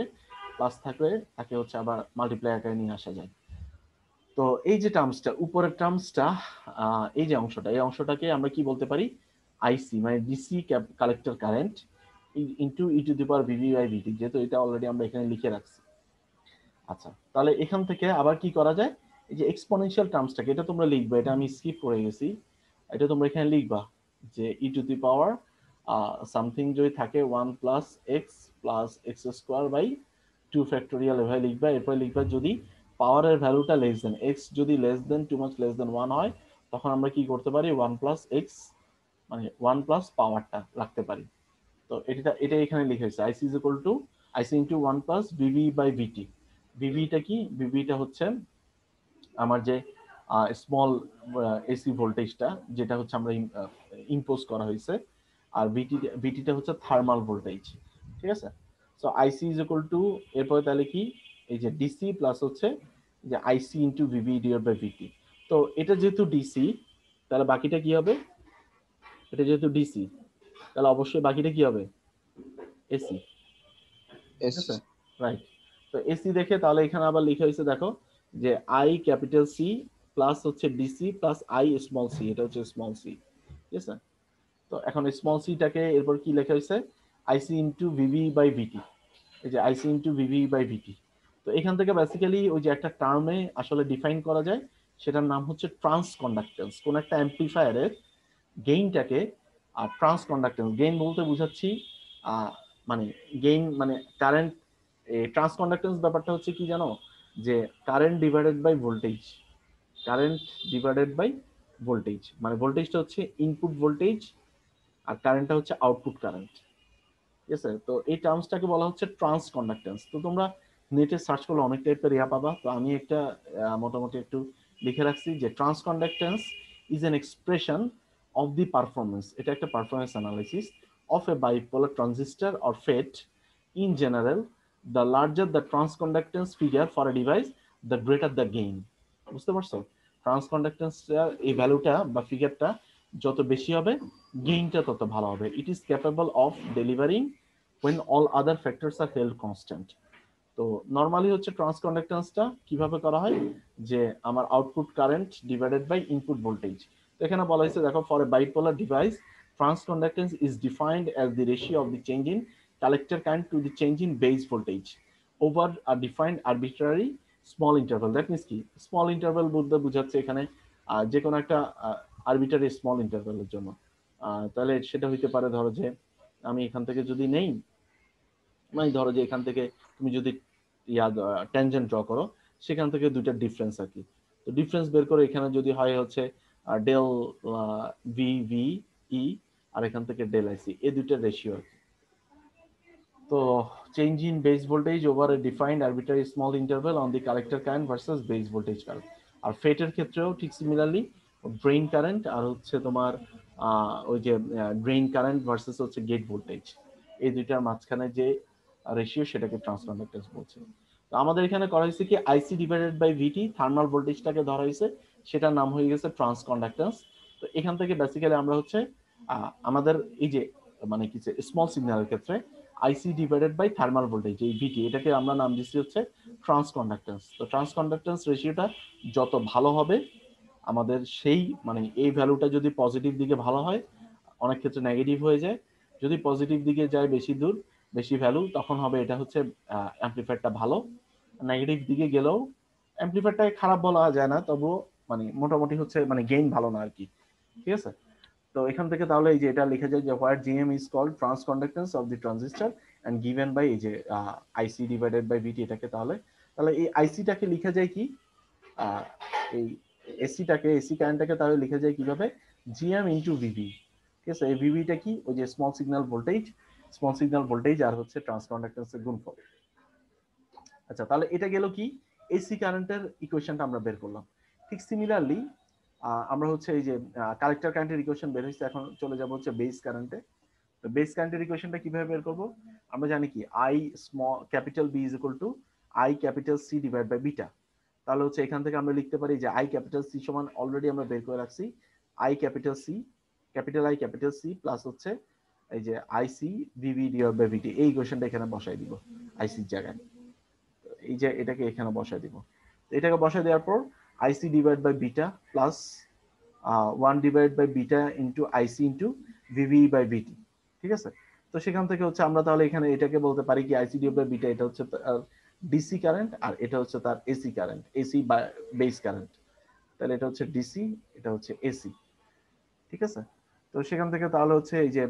প্লাস থাকলে তাকে হচ্ছে আবার মাল্টিপ্লাই আকারে নিয়ে আসা যায়। তো এই যে টার্মসটা উপরের টার্মসটা, এই যে অংশটা, এই অংশটাকে আমরা কি বলতে পারি, আইসি মানে DC collector current into e to the power VB by VT, যেহেতু এটা অলরেডি আমরা এখানে লিখে রাখছি। আচ্ছা, তাহলে এখান থেকে আবার কি করা যায়, এই যে এক্সপোনেনশিয়াল টার্মসটাকে এটা তোমরা লিখবে, এটা আমি স্কিপ করে গেছি, এটা তোমরা এখানে লিখবা যে ই টু দি পাওয়ার সামথিং যদি থাকে 1 plus x square by 2 factorial, এভাবে লিখবা। এরপরে লিখবা যদি পাওয়ারের ভ্যালুটা লেস দেন এক্স, যদি less than too much less than 1 হয়, তখন আমরা কি করতে পারি 1 প্লাস এক্স মানে 1 প্লাস পাওয়ারটা রাখতে পারি। তো এটা এখানে লিখে হয়েছে IC is equal to IC into 1 plus VB by VT. ভিভিটা কি, ভিভিটা হচ্ছে আমার যে স্মল এসি ভোল্টেজটা, যেটা হচ্ছে আমরা ইম্পোজ করা হয়েছে, আর ভিটিটা হচ্ছে থার্মাল ভোল্টেজ, ঠিক আছে। So IC is equal two, এরপরে তাহলে কি, এই যে ডিসি প্লাস হচ্ছে যে আইসি into VB divide by VT. তো এটা যেহেতু ডিসি, তাহলে বাকিটা কি হবে, এটা যেহেতু ডিসি তাহলে অবশ্যই বাকিটা কি হবে, এসি, ঠিক আছে, রাইট। তো এসি দেখে তাহলে এখানে আবার লিখা হয়েছে দেখো যে আই ক্যাপিটাল সি প্লাস হচ্ছে DC plus I small C, এটা হচ্ছে স্মল সি, ঠিক আছে। তো এখন স্মল সিটাকে এরপর কি লেখা হয়েছে আইসি ইন্টু ভিভি বাই ভিটি, এই যে আইসি ইন্টু ভিভি বাই ভিটি। তো এখান থেকে বেসিক্যালি ওই যে একটা টার্মে আসলে ডিফাইন করা যায়, সেটার নাম হচ্ছে ট্রান্স কন্ডাক্টেন্স। কোন একটা অ্যাম্পলিফায়ারের গেইনটাকে, আর ট্রান্স কন্ডাক্টেন্স গেইন বলতে বুঝাচ্ছি মানে গেইন মানে কারেন্ট, ট্রান্স কন্ডাক্টেন্স ব্যাপারটা হচ্ছে কি জানো, যে current divided by voltage, current divided by voltage, মানে ভোল্টেজটা হচ্ছে ইনপুট ভোল্টেজ আর কারেন্টটা হচ্ছে আউটপুট কারেন্ট, ঠিক আছে। তো এই টার্মসটাকে বলা হচ্ছে ট্রান্স কন্ডাক্টেন্স। তো তোমরা নেটে সার্চ করলে অনেক টাইপের ইয়া পাবা, তো আমি একটা মোটামুটি একটু লিখে রাখছি যে transconductance is an expression of the performance, এটা একটা performance analysis of a bipolar transistor or FET in general, the larger the transconductance figure for a device the greater the gain. বুঝতে পারছো, trans কন্ডাক্টেন্সটা এই ভ্যালুটা বা ফিগারটা যত বেশি হবে গেইনটা তত ভালো হবে। It is capable of delivering when all other factors are held constant। তো নরমালি হচ্ছে ট্রান্স কন্ডাক্টেন্সটা কিভাবে করা হয়, যে আমার output current divided by input voltage. তো এখানে বলা হয়েছে দেখো for a bipolar device transconductance is defined as the ratio of the change in collector current to the change in base voltage over a defined arbitrary small interval. That means কি, small interval বলতে বোঝাচ্ছে এখানে যে কোনো একটা arbitrary small ইন্টারভ্যালের জন্য। তাহলে সেটা হইতে পারে ধরো যে আমি এখান থেকে যদি নেই, মানে ধরো যে এখান থেকে তুমি যদি ট্যানজেন্ট ড্র করো, সেখান থেকে দুইটা ডিফারেন্স আর কি। তো ডিফারেন্স বের করে এখানে যদি হয় হচ্ছে ডেল ভি ভি ই, আর এখান থেকে ডেল আইসি, এই দুইটার রেশিও আর কি। তো change in base voltage over a defined arbitrary small interval on the collector current versus base voltage current. আর ফেটের ক্ষেত্রেও ঠিক সিমিলারলি ড্রেইন কারেন্ট আর হচ্ছে তোমার ওই যে ড্রেইন কারেন্ট ভার্সেস হচ্ছে গেট ভোল্টেজ, এই দুইটার মাঝখানে যে রেশিও সেটাকে ট্রান্স কন্ডাক্টেন্স বলছে। তো আমাদের এখানে করা হয়েছে কি IC divided by VT, thermal ভোল্টেজটাকে ধরা হয়েছে, সেটার নাম হয়ে গেছে ট্রান্স কন্ডাক্টেন্স। তো এখান থেকে বেসিক্যালি আমরা হচ্ছে আমাদের এই যে মানে কি স্মল সিগন্যালের ক্ষেত্রে IC divided by thermal voltage এই ভিটি, এটাকে আমরা নাম দিচ্ছি হচ্ছে ট্রান্স কন্ডাক্টেন্স। তো ট্রান্স কন্ডাক্টেন্স রেশিওটা যত ভালো হবে আমাদের সেই মানে এই ভ্যালুটা যদি পজিটিভ দিকে ভালো হয়, অনেক ক্ষেত্রে নেগেটিভ হয়ে যায়, যদি পজিটিভ দিকে যায় বেশি দূর বেশি ভ্যালু, তখন হবে এটা হচ্ছে অ্যাম্পলিফায়ারটা ভালো। নেগেটিভ দিকে গেলেও অ্যাম্পলিফায়ারটাকে খারাপ বলা যায় না, তবুও মানে মোটামুটি হচ্ছে মানে গেইন ভালো না আর কি, ঠিক আছে। তো এখান থেকে তাহলে এই যে এটা লেখা যায় যে what GM is called transconductance of the transistor and given by এই যে আইসি ডিভাইডেড বাই ভিটি, এটাকে তাহলে তাহলে এই আইসিটাকে লেখা যায় কি, এই এসি কারেন্টটাকে তাহলে লেখা যায় কিভাবে, জিএম ইনটু ভিভি। ঠিক আছে, এই ভিভিটা কি, ওই যে স্মল সিগন্যাল ভোল্টেজ আর হচ্ছে ট্রান্সকন্ডাক্টেন্সের গুণফল। আচ্ছা, তাহলে এটা গেল কি এসি কারেন্টের ইকুয়েশনটা আমরা বের করলাম। ঠিক সিমিলারলি আমরা হচ্ছে এই যে কালেক্টর কারেন্টের ইকুয়েশন বের হয়েছে, এখন চলে যাব হচ্ছে বেস কারেন্টে। তো বেস কারেন্টের ইকুয়েশনটা কিভাবে বের করব, আমরা জানি কি I small capital B is equal to I capital C divide by beta. তাহলে হচ্ছে এখান থেকে আমরা লিখতে পারি যে আই ক্যাপিটাল সি সমান অলরেডি আমরা বের করে রাখছি I capital C, capital I capital C plus হচ্ছে এই যে IC VV divide by VT, এই ইকুয়েশনটা এখানে বসাই দিব আইসির জায়গায়। এই যে এটাকে এখানে বসাই দিব, এটাকে বসাই দেওয়ার পর IC divide by beta plus 1 divide by beta into IC into VB by VT. ঠিক আছে, তো সেখান থেকে হচ্ছে আমরা তাহলে এখানে এটাকে বলতে পারি কি আইসি ডিভাইড বাই বিটা, এটা হচ্ছে ডিসি কারেন্ট আর এটা হচ্ছে তার AC current, AC base current. তাহলে এটা হচ্ছে ডিসি, এটা হচ্ছে এসি। ঠিক আছে, তো সেখান থেকে তাহলে হচ্ছে এই যে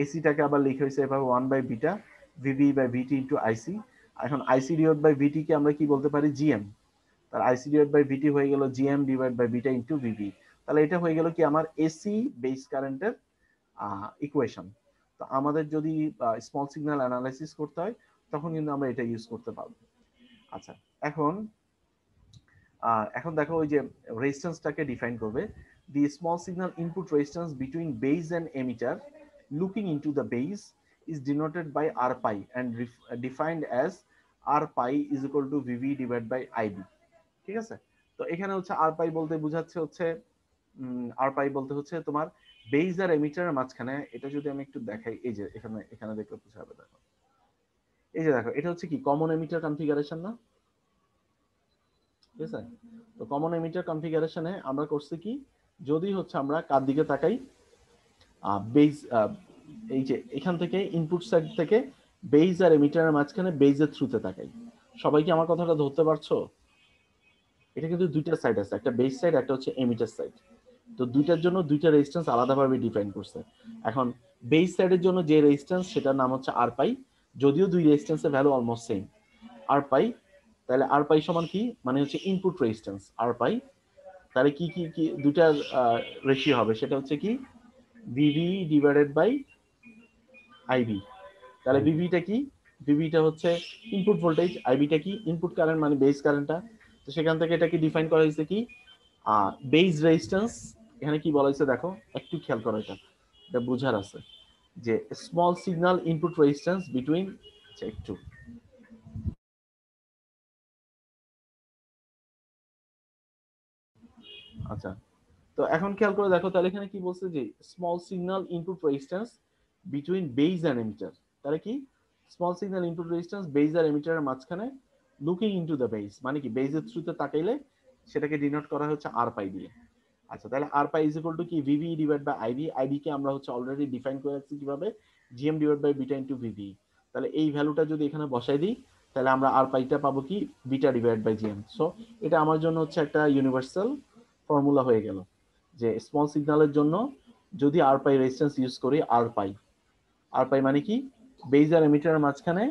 এসিটাকে আবার লিখে হয়েছে এভাবে 1 by beta VB by VT into IC. এখন আইসি ডিভাইড বাই ভিটি কে আমরা কি বলতে পারি, জিএম। তার আইসি ডিভাইড বাই ভিটি হয়ে গেল GM divide by beta into VV. তাহলে এটা হয়ে গেল কি আমার এসি বেস কারেন্টের ইকুয়েশন। তো আমাদের যদি স্মল সিগন্যাল অ্যানালাইসিস করতে হয় তখন কিন্তু আমরা এটা ইউজ করতে পারবো। আচ্ছা, এখন এখন দেখো ওই যে রেজিস্ট্যান্সটাকে ডিফাইন করবে, the small signal input resistance between base and emitter looking into the base is denoted by r pi and defined as r pi is equal to vv divided by ib। ঠিক আছে, তো এখানে হচ্ছে আর পাই বলতে বোঝাচ্ছে হচ্ছে আর পাই বলতে হচ্ছে তোমার বেস আর এমিটারের মাঝখানে, এটা যদি আমি একটু দেখাই, এই যে এখানে এখানে দেখলে বুঝা যাবে, দেখো এই যে দেখো এটা হচ্ছে কি কমন এমিটার কনফিগারেশন না, ঠিক আছে। তো কমন এমিটার কনফিগারেশনে আমরা করছি কি, যদি হচ্ছে আমরা কার দিকে তাকাই, বেস এই যে এখান থেকে ইনপুট সাইড থেকে বেস আর এমিটারের মাঝখানে বেসের থ্রুতে তাকাই। সবাই কি আমার কথাটা ধরতে পারছো? এটা কিন্তু দুইটা সাইড আছে, একটা বেস সাইড একটা হচ্ছে এমিটার সাইড। তো দুইটার জন্য দুইটা রেজিস্ট্যান্স আলাদাভাবে ডিফাইন করছে। এখন বেস সাইডের জন্য যে রেজিস্ট্যান্স সেটার নাম হচ্ছে আর পাই, যদিও দুই রেজিস্ট্যান্সের ভ্যালু অলমোস্ট সেম আর পাই। তাহলে আর পাই সমান কি, মানে হচ্ছে ইনপুট রেজিস্ট্যান্স আর পাই, তাহলে কি কি কি দুইটার রেশিও হবে, সেটা হচ্ছে কি ভিভি ডিভাইডেড বাই আইবি। তাহলে ভিভিটা কি, ভিভিটা হচ্ছে ইনপুট ভোল্টেজ, আইবিটা কি ইনপুট কারেন্ট মানে বেস কারেন্টটা। তো সেখান থেকে এটাকে ডিফাইন করা হয়েছে কি বেস রেজিস্ট্যান্স। এখানে কি বলা হয়েছে দেখো, একটু খেয়াল করো, এটা বুঝার আছে যে small signal input resistance between, একটু আচ্ছা, তো এখন খেয়াল করে দেখো, তাহলে এখানে কি বলছে যে small signal input resistance between base and emitter. তাহলে কি small signal input resistance base আর এমিটারের মাঝখানে লুকিং ইনটু দ্য বেস, মানে কি বেসের থ্রুতে তাকাইলে সেটাকে ডিনোট করা হচ্ছে আর পাই দিয়ে। আচ্ছা, তাহলে R pi is equal to কি VV divide by IB. IB কে আমরা হচ্ছে অলরেডি ডিফাইন করে রাখছি কিভাবে, GM divide by beta into VB. তাহলে এই ভ্যালুটা যদি এখানে বসাই দিই তাহলে আমরা আর পাইটা পাবো কি beta divide by GM. So এটা আমার জন্য হচ্ছে একটা ইউনিভার্সাল ফর্মুলা হয়ে গেল যে স্মল সিগন্যালের জন্য যদি আর পাই রেজিস্ট্যান্স ইউজ করি, আর পাই, আর পাই মানে কি বেস আর এমিটারের মাঝখানে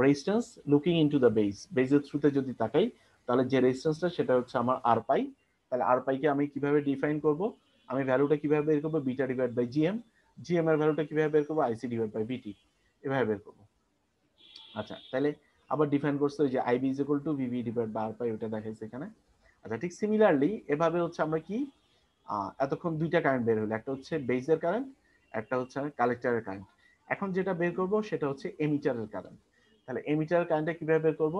resistance looking into the base, বেসের থ্রুতে যদি তাকাই তাহলে যে রেজিস্ট্যান্সটা সেটা হচ্ছে আমার আর পাই। তাহলে আর পাইকে আমি কিভাবে ডিফাইন করব, আমি ভ্যালুটা কিভাবে বের করবো, beta divide by GM. GM এর ভ্যালুটা কিভাবে বের করবো, আইসি ডিভাইড বাই বিটি, এভাবে বের করবো। আচ্ছা, তাহলে আবার ডিফাইন করছে যে IB is equal to VB divide by R pi, ওটা দেখাইছে এখানে। আচ্ছা, ঠিক সিমিলারলি এভাবে হচ্ছে আমরা কি এতক্ষণ দুইটা কারেন্ট বের হলো, একটা হচ্ছে বেসের কারেন্ট, একটা হচ্ছে কালেক্টরের কারেন্ট। এখন যেটা বের করব সেটা হচ্ছে এমিটারের কারেন্ট। তাহলে এমিটারের কারেন্টটা কিভাবে বের করব,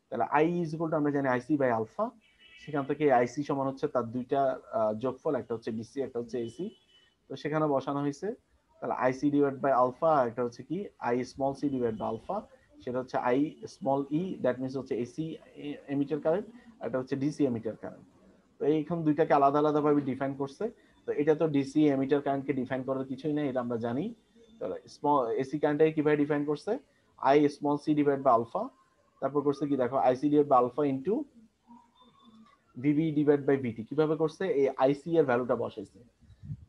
তাহলে আই ইজ ইকুয়াল টু আমরা জানি আইসি বাই আলফা। সেখান থেকে আইসি সমান হচ্ছে তার দুইটা যোগফল, একটা হচ্ছে ডিসি একটা হচ্ছে এসি। তো সেখানে বসানো হয়েছে, তাহলে আইসি ডিভাইড বাই আলফা, একটা হচ্ছে কি I small C divide by alpha, সেটা হচ্ছে I small E, that means হচ্ছে এসি এমিটার কারেন্ট, একটা হচ্ছে ডিসি এমিটার কারেন্ট। তো এইখান দুইটাকে আলাদা আলাদা ভাবে ডিফাইন করছে। তো এটা তো ডিসি এমিটার কারেন্টকে ডিফাইন করার কিছুই নাই, এটা আমরা জানি। তাহলে স্মল এসি কারেন্টটাকে কিভাবে ডিফাইন করছে, I small C divide by alpha, তারপর করছে কি দেখো IC divide by alpha into VB divide by VT. কিভাবে করছে, এই আইসি এর ভ্যালুটা বসাইছে।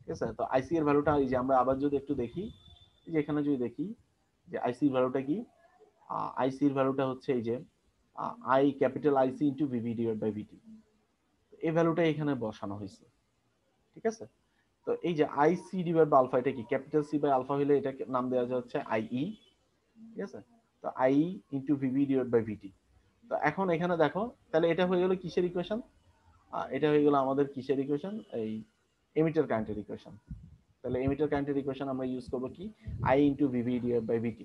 ঠিক আছে, তো আইসি এর ভ্যালুটা এই যে আমরা আবার যদি একটু দেখি, এই যে এখানে যদি দেখি যে আইসি এর ভ্যালুটা কি, আইসি এর ভ্যালুটা হচ্ছে এই যে I capital IC into VB divide by VT, এই ভ্যালুটা এখানে বসানো হয়েছে, ঠিক আছে। তো এই যে I C divide by alpha, এটা কি ক্যাপিটাল সি বাই আলফা হলে এটা নাম দেওয়া যাচ্ছে আই ই, ঠিক আছে। তো I into VB divide by VT. তো এখন এখানে দেখো তাহলে এটা হয়ে গেল কিসের ইকুয়েশন, এটা হয়ে গেল আমাদের কিসের ইকুয়েশন, এই এমিটার কারেন্টের ইকুয়েশন। তাহলে এমিটার কারেন্টের ইকুয়েশন আমরা ইউজ করবো কি, I into VB divide by VT.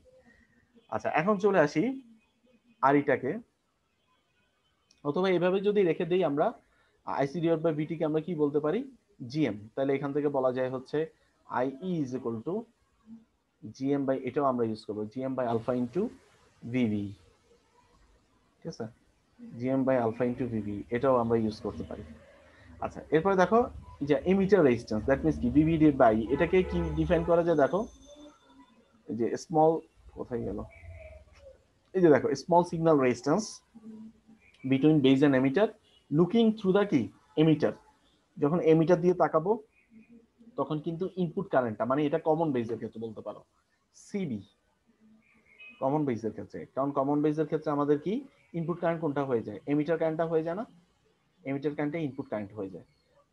আচ্ছা এখন চলে আসি আরিটাকে, অথবা এভাবে যদি রেখে দিই আমরা আইসি ডিভাইড বাই ভিটি কে আমরা কি বলতে পারি, জিএম। তাহলে এখান থেকে বলা যায় হচ্ছে I E is equal to GM by, এটাও আমরা ইউজ করবো GM by alpha into VV, ঠিক আছে, GM by alpha into VV, এটাও আমরা ইউজ করতে পারি। আচ্ছা এরপরে দেখো যে এমিটার রেজিস্ট্যান্স, দ্যাট মিন্স কি ভিভি ডিভাইড বাই, এটাকে কি ডিফাইন করা যায় দেখো, এই যে স্মল, কোথায় গেল, এই যে দেখো small signal resistance between base and emitter looking through the কি এমিটার। যখন এমিটার দিয়ে তাকাবো তখন কিন্তু ইনপুট কারেন্টটা, মানে এটা কমন বেজের ক্ষেত্রে বলতে পারো সিবি, কমন বেজের ক্ষেত্রে, কারণ কমন বেজের ক্ষেত্রে আমাদের কি ইনপুট কারেন্ট কোনটা হয়ে যায়, এমিটার কারেন্টটা হয়ে যায় না, এমিটার কারেন্টটা ইনপুট কারেন্ট হয়ে যায়।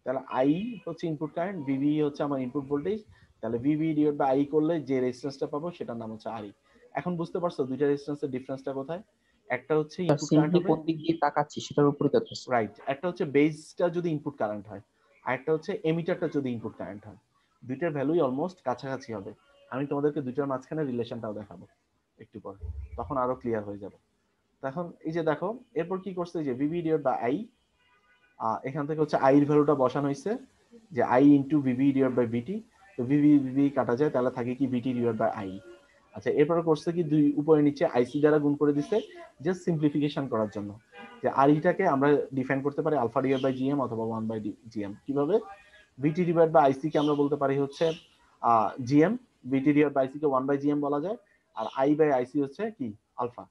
তাহলে আই হচ্ছে ইনপুট কারেন্ট, ভিভি হচ্ছে আমার ইনপুট ভোল্টেজ, তাহলে ভিভি ডিভাইড বাই আই করলে যে রেজিস্ট্যান্সটা পাবো সেটার নাম হচ্ছে আরই। এখন বুঝতে পারছো দুইটা রেজিস্ট্যান্সের ডিফারেন্সটা কোথায়, একটা হচ্ছে ইনপুট কারেন্ট সিম্পলি হবে, কোন দিক দিয়ে তাকাচ্ছি সেটার উপরে যাচ্ছে। রাইট, একটা হচ্ছে বেসটা যদি ইনপুট কারেন্ট হয়, আর একটা হচ্ছে এমিটারটা যদি ইনপুট কারেন্ট হয়, দুইটার ভ্যালুই অলমোস্ট কাছাকাছি হবে। আমি তোমাদেরকে দুইটার মাঝখানে রিলেশনটাও দেখাবো একটু পরে, তখন আরো ক্লিয়ার হয়ে যাবে। তখন এই যে দেখো এরপর কি করছে, যে ভিভি ডিভাইড বাই আই, এখান থেকে হচ্ছে আই এর ভ্যালুটা বসানো হয়েছে যে I into VB divide by VT. তো ভিভি ভিভি কাটা যায়, তাহলে থাকে কি ভিটি ডিভাইড বাই আই। আচ্ছা এরপরে করছে কি দুই উপরে নিচে আইসি দ্বারা গুণ করে দিছে জাস্ট সিম্পলিফিকেশন করার জন্য, যে আর ইটাকে আমরা ডিফাইন করতে পারি আলফা ডিভাইড বাই জিএম অথবা 1 বাই জিএম। কিভাবে, ভিটি ডিভাইড বাই আইসি কে আমরা বলতে পারি হচ্ছে GM, VT divide by IC কে 1 বাই জিএম বলা যায়, আর আই বাই আইসি হচ্ছে কি আলফা,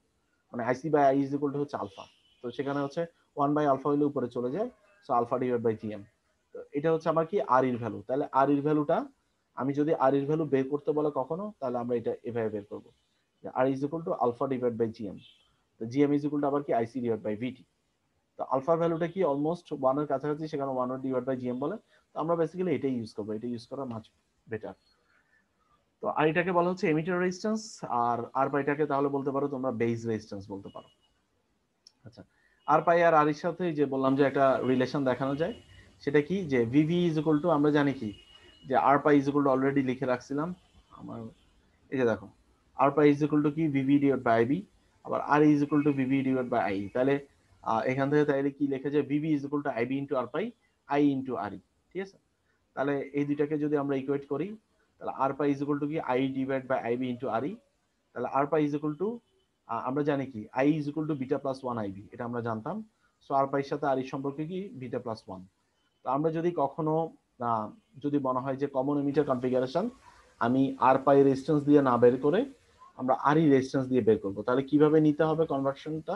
মানে IC by I is equal to হচ্ছে আলফা। তো সেখানে হচ্ছে 1 বাই আলফা হইলে উপরে চলে যায়, so alpha divide by GM. তো এটা হচ্ছে আমার কি আর এর ভ্যালু। তাহলে আর এর ভ্যালুটা আমি যদি আর এর ভ্যালু বের করতে বলে কখনো, তাহলে আমরা এটা এভাবে বের করবো, R is equal to alpha divide by GM. তো জিএম ইজ ইকুয়াল টু আবার কি আইসি ডিভাইড বাই ভিটি। তো আলফার ভ্যালুটা কি অলমোস্ট 1 এর কাছাকাছি, সেখানে 1 ডিভাইড বাই জিএম বলে। তো আমরা বেসিক্যালি এটাই ইউজ করবো, এটা ইউজ করা মাচ বেটার। তো আর এটাকে বলা হচ্ছে এমিটার রেজিস্ট্যান্স, আর পাইটাকে তাহলে বলতে পারো তোমরা বেস রেজিস্ট্যান্স বলতে পারো। আচ্ছা আর পাই আর আর এর সাথে যে বললাম যে একটা রিলেশন দেখানো যায়, সেটা কি, যে ভিভি ইজ ইকুয়াল টু আমরা জানি কি, যে R pi is equal to already লিখে রাখছিলাম আমার, এই যে দেখো R pi is equal to কি ভিভি ডিভাইড বাই আইবি, আবার R is equal to VB divide by I. তাহলে এখান থেকে তাহলে কি লেখা যায়, VB is equal to IB into R pi, I into R E, ঠিক আছে। তাহলে এই দুইটাকে যদি আমরা ইকুয়েট করি, তাহলে R pi is equal to কি I divide by IB into R E. তাহলে R pi is equal to, আমরা জানি কি I is equal to beta plus one IB, এটা আমরা জানতাম। সো আর পাইয়ের সাথে আর ই সম্পর্কে কি বিটা প্লাস ওয়ান। তো আমরা যদি কখনো যদি মনে হয় যে কমন এমিটার কনফিগারেশন আমি আর পাই রেজিস্ট্যান্স দিয়ে না বের করে আমরা আর ই রেজিস্ট্যান্স দিয়ে বের করবো, তাহলে কিভাবে নিতে হবে কনভার্সনটা,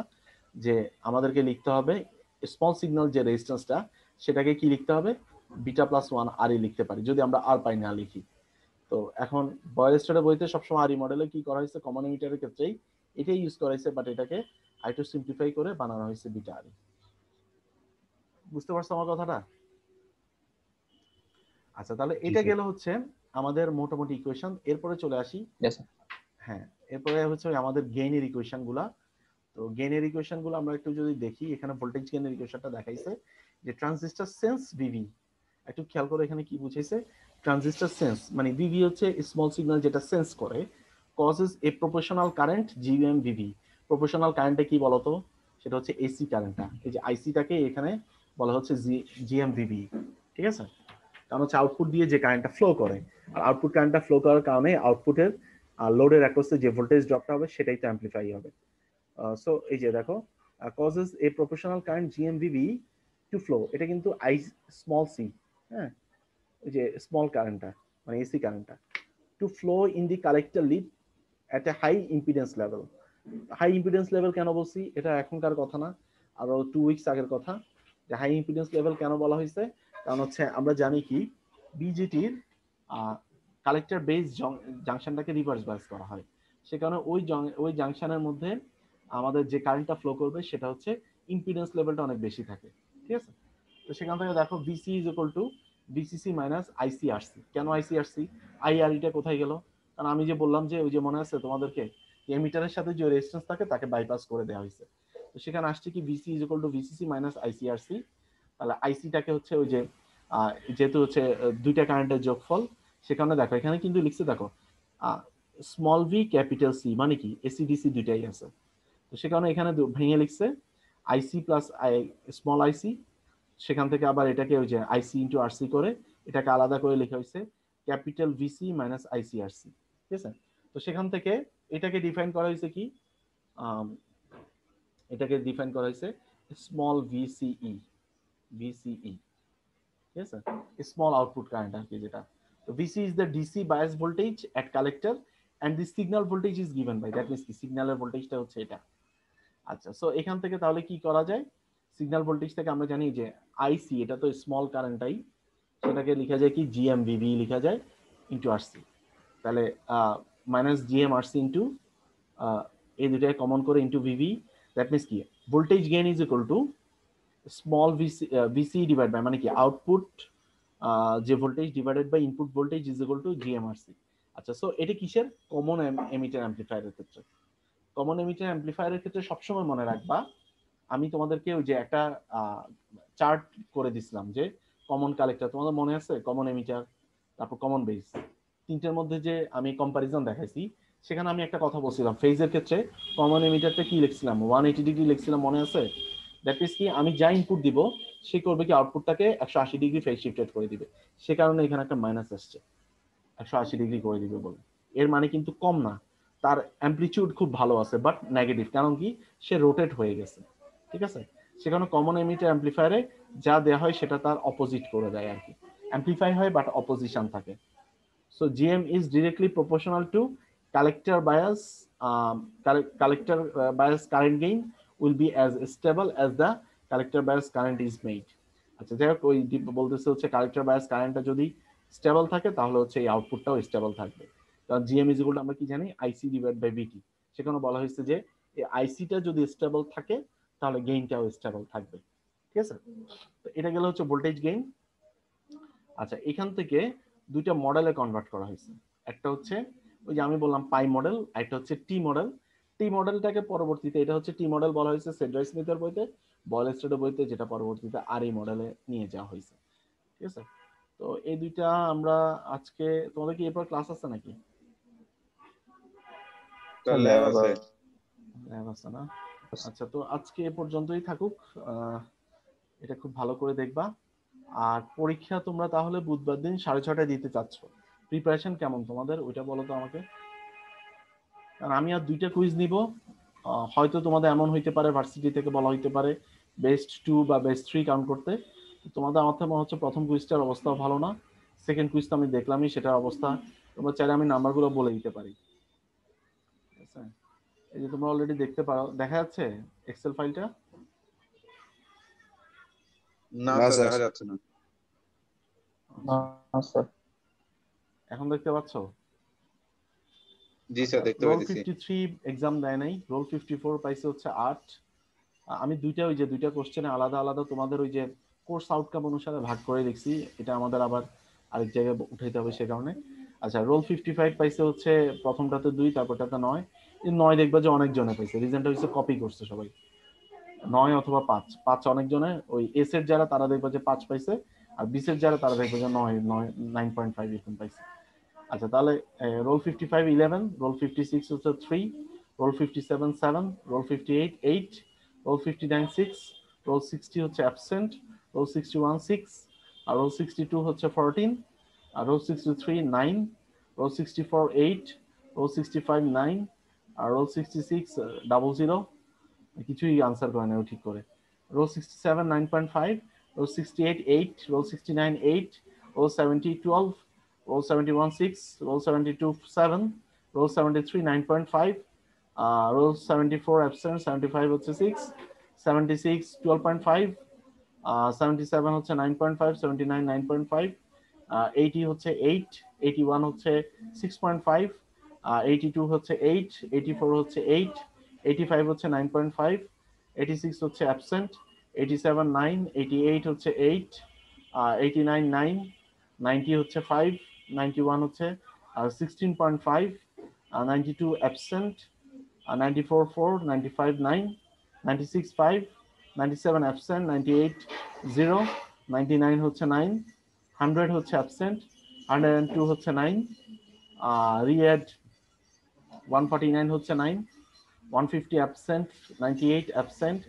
যে আমাদেরকে লিখতে হবে স্মল সিগন্যাল যে রেজিস্ট্যান্সটা সেটাকে কি লিখতে হবে, বিটা প্লাস ওয়ান আর ই লিখতে পারি যদি আমরা আর পাই না লিখি। তো এখন বয়েল স্টারের বইতে সবসময় আর ই মডেলে কি করা হয়েছে, কমন এমিটারের ক্ষেত্রেই এটাই ইউজ করা হয়েছে, বাট এটাকে আরেকটু সিম্পলিফাই করে বানানো হয়েছে বিটা আর ই। বুঝতে পারছো আমার কথাটা? আচ্ছা তাহলে জি এটা স্যার। গেল হচ্ছে আমাদের মোটামুটি ইকুয়েশন। এরপরে চলে আসি, ইয়েস স্যার। হ্যাঁ এরপরে হচ্ছে আমাদের গেইনের ইকুয়েশন গুলা। তো গেইনের ইকুয়েশন গুলো আমরা একটু যদি দেখি, এখানে ভোল্টেজ গেইনের ইকুয়েশনটা দেখাইছে যে ট্রানজিস্টর সেন্স ভিভি, একটু খেয়াল করে এখানে কি বুঝাইছে, ট্রানজিস্টর সেন্স মানে ভিভি হচ্ছে স্মল সিগন্যাল যেটা সেন্স করে, causes a proportional current GM VV. Proportional কারেন্টে কি বলতো, সেটা হচ্ছে এসি কারেন্টটা, এই যে আইসিটাকে এখানে বলা হচ্ছে জিএম ভিভি, ঠিক আছে। কারণ হচ্ছে আউটপুট দিয়ে যে কারেন্টটা ফ্লো করে, আর আউটপুট কারেন্টটা ফ্লো করার কারণে আউটপুটের লোডের অ্যাক্রসে যে ভোল্টেজ ড্রপটা হবে সেটাই তো অ্যাম্পলিফাই হবে। সো এই যে দেখো causes a proportional current GM VB to flow, এটা কিন্তু আই স্মল সি, হ্যাঁ ওই যে স্মল কারেন্টটা মানে এসি কারেন্টটা, to flow in the collector lead at a high impedance level. High impedance level কেন বলছি, এটা এখনকার কথা না, আরো 2 উইকস আগের কথা। যে হাই ইম্পিডেন্স লেভেল কেন বলা হয়েছে, কারণ হচ্ছে আমরা জানি কি বিজেটির কালেক্টর বেস জাংশনটাকে রিভার্স বায়াস করা হয়, সে কারণে ওই জাংশনের মধ্যে আমাদের যে কারেন্টটা ফ্লো করবে সেটা হচ্ছে ইম্পিডেন্স লেভেলটা অনেক বেশি থাকে, ঠিক আছে? তো সেখান থেকে দেখো VC is equal to VCC minus ICRC. কেন আইসিআরসি? আইআরইটা কোথায় গেল? কারণ আমি যে বললাম যে ওই যে মনে আছে তোমাদেরকে এমিটারের সাথে যে রেজিস্ট্যান্স থাকে তাকে বাইপাস করে দেওয়া হয়েছে। তো সেখানে আসছে কি VC is equal to VCC minus ICRC. তাহলে আইসিটাকে হচ্ছে ওই যে যেহেতু হচ্ছে দুইটা কারেন্টের যোগফল, সেখানে দেখো এখানে কিন্তু লিখছে দেখো স্মল ভি ক্যাপিটাল সি, মানে কি এসিডিসি দুইটাই আছে। তো সে কারণে এখানে ভেঙে লিখছে আইসি প্লাস স্মল আইসি, সেখান থেকে আবার এটাকে ওই যে আইসি ইন্টু আরসি করে এটাকে আলাদা করে লেখা হয়েছে ক্যাপিটাল ভিসি মাইনাস আইসিআরসি, ঠিক আছে? তো সেখান থেকে এটাকে ডিফাইন করা হয়েছে কি, এটাকে ডিফাইন করা হয়েছে স্মল ভিসিই, ভিসিই, ঠিক আছে? স্মল আউটপুট কারেন্ট আর কি যেটা। তো VC is the DC bias voltage at collector and the signal voltage is given by, that means কি সিগন্যালের ভোল্টেজটা হচ্ছে এটা। আচ্ছা, সো এখান থেকে তাহলে কি করা যায়? সিগন্যাল ভোল্টেজ থেকে আমরা জানি যে আইসি, এটা তো স্মল কারেন্টটাই, সেটাকে লেখা যায় কি জিএমভিভি লেখা যায় ইন্টু আরসি। তাহলে মাইনাস জিএম আরসি ইন্টু এই দুটাই কমন করে ইন্টু ভিভি, দ্যাট মিন্স কি voltage gain is equal to small VC, VC divide by মানে কি আউটপুট যে voltage divided by input voltage is equal to GM RC. আচ্ছা, so এটা কিসের? কমন এমিটার অ্যাম্পলিফায়ারের ক্ষেত্রে। কমন এমিটার অ্যাম্পলিফায়ারের ক্ষেত্রে সবসময় মনে রাখবা, আমি তোমাদেরকে ওই যে একটা চার্ট করে দিছিলাম যে কমন কালেক্টর, তোমাদের মনে আছে? কমন এমিটার, তারপর কমন বেস, তিনটের মধ্যে যে আমি কম্পারিজন দেখাইছি, সেখানে আমি একটা কথা বলছিলাম ফেজের ক্ষেত্রে কমন এমিটারটা কি লিখছিলাম 180 ডিগ্রি লিখছিলাম, মনে আছে? দ্যাট মিন্স কি আমি যা ইনপুট দিব সে করবে কি আউটপুটটাকে 180 ডিগ্রি ফেজ শিফটেড করে দিবে। সে কারণে এখানে একটা মাইনাস আসছে, 180 ডিগ্রি করে দিবে বলে। এর মানে কিন্তু কম না, তার অ্যাম্পলিটিউড খুব ভালো আছে, বাট নেগেটিভ, কারণ কি সে রোটেট হয়ে গেছে, ঠিক আছে? সেখানে কমন এমিটার অ্যাম্পলিফায়ারে যা দেওয়া হয় সেটা তার অপোজিট করে দেয় আর কি, অ্যাম্পলিফাই হয় বাট অপোজিশন থাকে। So GM is directly proportional to collector bias. Collector bias current gain will be as stable as the collector bias current is made. আচ্ছা, যাই হোক ওই বলতেছে হচ্ছে কালেক্টর বায়াস কারেন্টটা যদি স্টেবল থাকে তাহলে হচ্ছে এই আউটপুটটাও স্টেবল থাকবে। কারণ জিএম ইজ ইকুয়াল টু আমরা কি জানি আইসি ডিভাইড বাই বিটি। সেখানে বলা হয়েছে যে এই আইসিটা যদি স্টেবল থাকে তাহলে গেইনটাও স্টেবল থাকবে, ঠিক আছে? তো এটা গেল হচ্ছে ভোল্টেজ গেইন। আচ্ছা, এখান থেকে দুইটা মডেলে কনভার্ট করা হয়েছে। একটা হচ্ছে ওই যে আমি বললাম পাই মডেল, একটা হচ্ছে টি মডেল। টি মডেলটাকে পরবর্তীতে, এটা হচ্ছে টি মডেল বলা হয়েছে সেড্রাই স্মিথের বইতে, বয়েলস্টেডের বইতে, যেটা পরবর্তীতে আর এই মডেলে নিয়ে যাওয়া হয়েছে, ঠিক আছে? তো এই দুইটা আমরা আজকে, তোমাদের কি এরপর ক্লাস আছে নাকি? ল্যাব আছে। ল্যাব আছে না? আচ্ছা, তো আজকে এ পর্যন্তই থাকুক। এটা খুব ভালো করে দেখবা। আর পরীক্ষা তোমরা তাহলে বুধবার দিন 6:30টায় দিতে চাচ্ছ। প্রিপারেশন কেমন তোমাদের ওইটা বলো তো আমাকে। কারণ আমি আর দুইটা কুইজ নিব, হয়তো তোমাদের এমন হইতে পারে ভার্সিটি থেকে বলা হইতে পারে বেস্ট 2 বা বেস্ট 3 কাউন্ট করতে। তোমাদের আমার মনে হচ্ছে প্রথম কুইজটার অবস্থাও ভালো না, সেকেন্ড কুইজ তো আমি দেখলামই সেটার অবস্থা। তোমরা চাইলে আমি নাম্বারগুলো বলে দিতে পারি, ঠিক আছে? এই যে তোমরা অলরেডি দেখতে পারো, দেখা যাচ্ছে এক্সেল ফাইলটা? না স্যার, দেখা যাচ্ছে না। স্যার এখন দেখতে পাচ্ছ? জি স্যার, দেখতে রোল পাইতেছি। 53 এক্সাম দেয় নাই, রোল 54 পাইছে হচ্ছে 8। আমি দুইটা ওই যে দুইটা কোশ্চেনে আলাদা আলাদা তোমাদের ওই যে কোর্স আউটকাম অনুসারে ভাগ করে দেখছি, এটা আমাদের আবার আরেক জায়গায় উঠাইতে হবে সে কারণে। আচ্ছা, রোল 55 পাইছে হচ্ছে প্রথমটাতে 2, তারপরটাতে 9। এই 9 দেখবা যে অনেক জনে পাইছে, রিজনটা হচ্ছে কপি করছে সবাই, 9 অথবা 5, 5 অনেক জনে। ওই এস এর যারা তারা দেখবা যে 5 পাইছে, আর বিস এর যারা তারা দেখবা যে 9.5 এরকম পাইছে। আচ্ছা, তাহলে রোল 55 11, রোল 56 হচ্ছে 3, রোল 57 7, রোল 58 8, রোল 59 6, রোল 60 হচ্ছে অ্যাবসেন্ট, রোল 61 6, আর রোল 62 হচ্ছে 14, আর রোল 63 9, রোল 64 8, রোল 65 9, আর রোল 66 00, কিছুই আনসার করে না ঠিক করে। Roll 67 9.5, roll 68 8, roll 69 8, roll 70 12, roll 71 6, roll 72 7, roll 73 9.5, roll 74 absent, 75 হচ্ছে 6, 76 12.5, 77 হচ্ছে 9.5, 79 9.5, 80 হচ্ছে 8, 81 হচ্ছে 6.5, 82 হচ্ছে 8, 84 হচ্ছে 8, 85 হচ্ছে 9.5, 86 হচ্ছে অ্যাবসেন্ট, 87 9, 88 হচ্ছে 8, 89 9, 90 হচ্ছে 5, 91 হচ্ছে 16.5, 92 অ্যাবসেন্ট, 94 4, 95 9, 96 5, 97 অ্যাবসেন্ট, 98 0, 99 হচ্ছে 9, 100 হচ্ছে অ্যাবসেন্ট, 102 হচ্ছে 9, রিএড 149 হচ্ছে 9, 150 অ্যাবসেন্ট, 98 অ্যাবসেন্ট,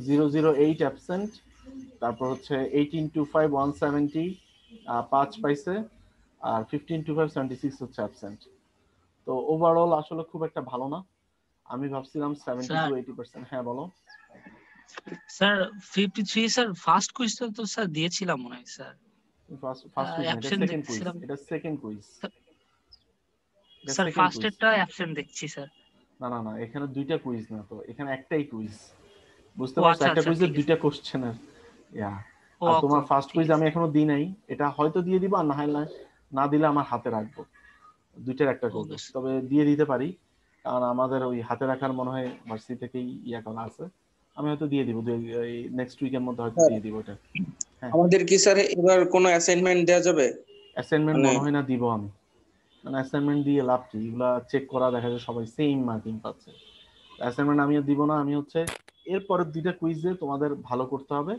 008 অ্যাবসেন্ট, তারপর হচ্ছে 1825 170 5 পাইছে, আর 1525 76 হচ্ছে অ্যাবসেন্ট। তো ওভারঅল আসলে খুব একটা ভালো না। আমি ভাবছিলাম 70 স্যার to 80%। হ্যাঁ বলো। স্যার 53 স্যার ফার্স্ট কুইজটা তো স্যার দিয়েছিলাম মনে হয় স্যার। ফার্স্ট কুইজ না, এটা অ্যাবসেন্ট সেকেন্ড কুইজ। দেখছিলাম এটা সেকেন্ড কুইজ। এটা স্যার, সেকেন্ড কুইজ। ফার্স্টেরটা অ্যাবসেন্ট দেখছি স্যার। না না না, এখানে দুইটা কুইজ না তো, এখানে একটাই কুইজ। বুঝতে ও পারছো, আচ্ছা একটা আচ্ছা, কুইজের ঠিক আছে। দুইটা কোশ্চেনের। ইয়া। ও আর ওকে তোমার ওকে, ফার্স্ট ঠিক কুইজ আছে। আমি এখনো দিই নাই, এটা হয়তো দিয়ে দিব, আর না হয় না দিলে আমার হাতে রাখবো। দুইটার একটা করবো, ওকে স্যার। তবে দিয়ে দিতে পারি, কারণ আমাদের ওই হাতে রাখার মনে হয় ভার্সিটি থেকেই ইয়া করা আছে। আমি হয়তো দিয়ে দিব, নেক্সট উইকের মধ্যে হয়তো দিয়ে দিব এটা। হ্যাঁ, আমাদের কি স্যার এবার কোনো অ্যাসাইনমেন্ট দেওয়া যাবে? অ্যাসাইনমেন্ট মানে- মনে হয় না দিব আমি। মানে অ্যাসাইনমেন্ট দিয়ে লাভ কি, এগুলা চেক করা দেখা যায় সবাই সেম মার্কিং পাচ্ছে। অ্যাসাইনমেন্ট আমিও দিব না। আমি হচ্ছে এরপরের দুইটা কুইজে তোমাদের ভালো করতে হবে।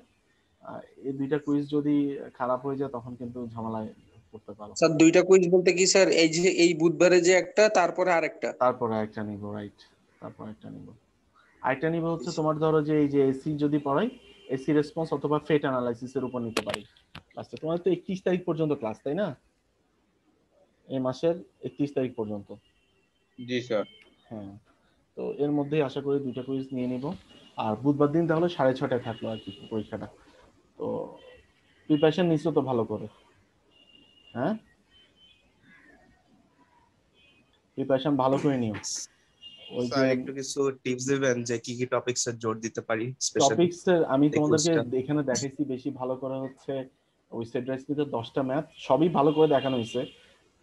এই দুইটা কুইজ যদি খারাপ হয়ে যায় তখন কিন্তু ঝামেলায় পড়তে পারো। স্যার দুইটা কুইজ বলতে কি স্যার, এই যে এই বুধবারে যে একটা, তারপরে আরেকটা? তারপরে একটা নিব, রাইট। তারপর একটা নিব, আরেকটা নিব হচ্ছে তোমার ধরো যে এই যে এসি যদি পড়াই, এসি রেসপন্স অথবা ফেট অ্যানালাইসিস এর উপর নিতে পারি ক্লাসটা। তোমার তো 31 তারিখ পর্যন্ত ক্লাস, তাই না? এই মাসের 31 তারিখ পর্যন্ত। জি স্যার। হ্যাঁ, তো এর মধ্যেই আশা করি দুইটা কুইজ নিয়ে নিব। আর বুধবার দিন তাহলে 6:30 থাকলো আর কি পরীক্ষাটা। তো প্রিপারেশন নিচ্ছ তো ভালো করে? হ্যাঁ, প্রিপারেশন ভালো করে নিও। ওই যে স্যার একটু কিছু টিপস দিবেন যে কি কি টপিকস এর জোর দিতে পারি স্পেশালি? টপিকস আমি এই তোমাদেরকে কোর্সটা। এখানে দেখাইছি বেশি ভালো করে হচ্ছে ওই সেট রাইস নিতে 10টা ম্যাথ সবই ভালো করে দেখানো হয়েছে।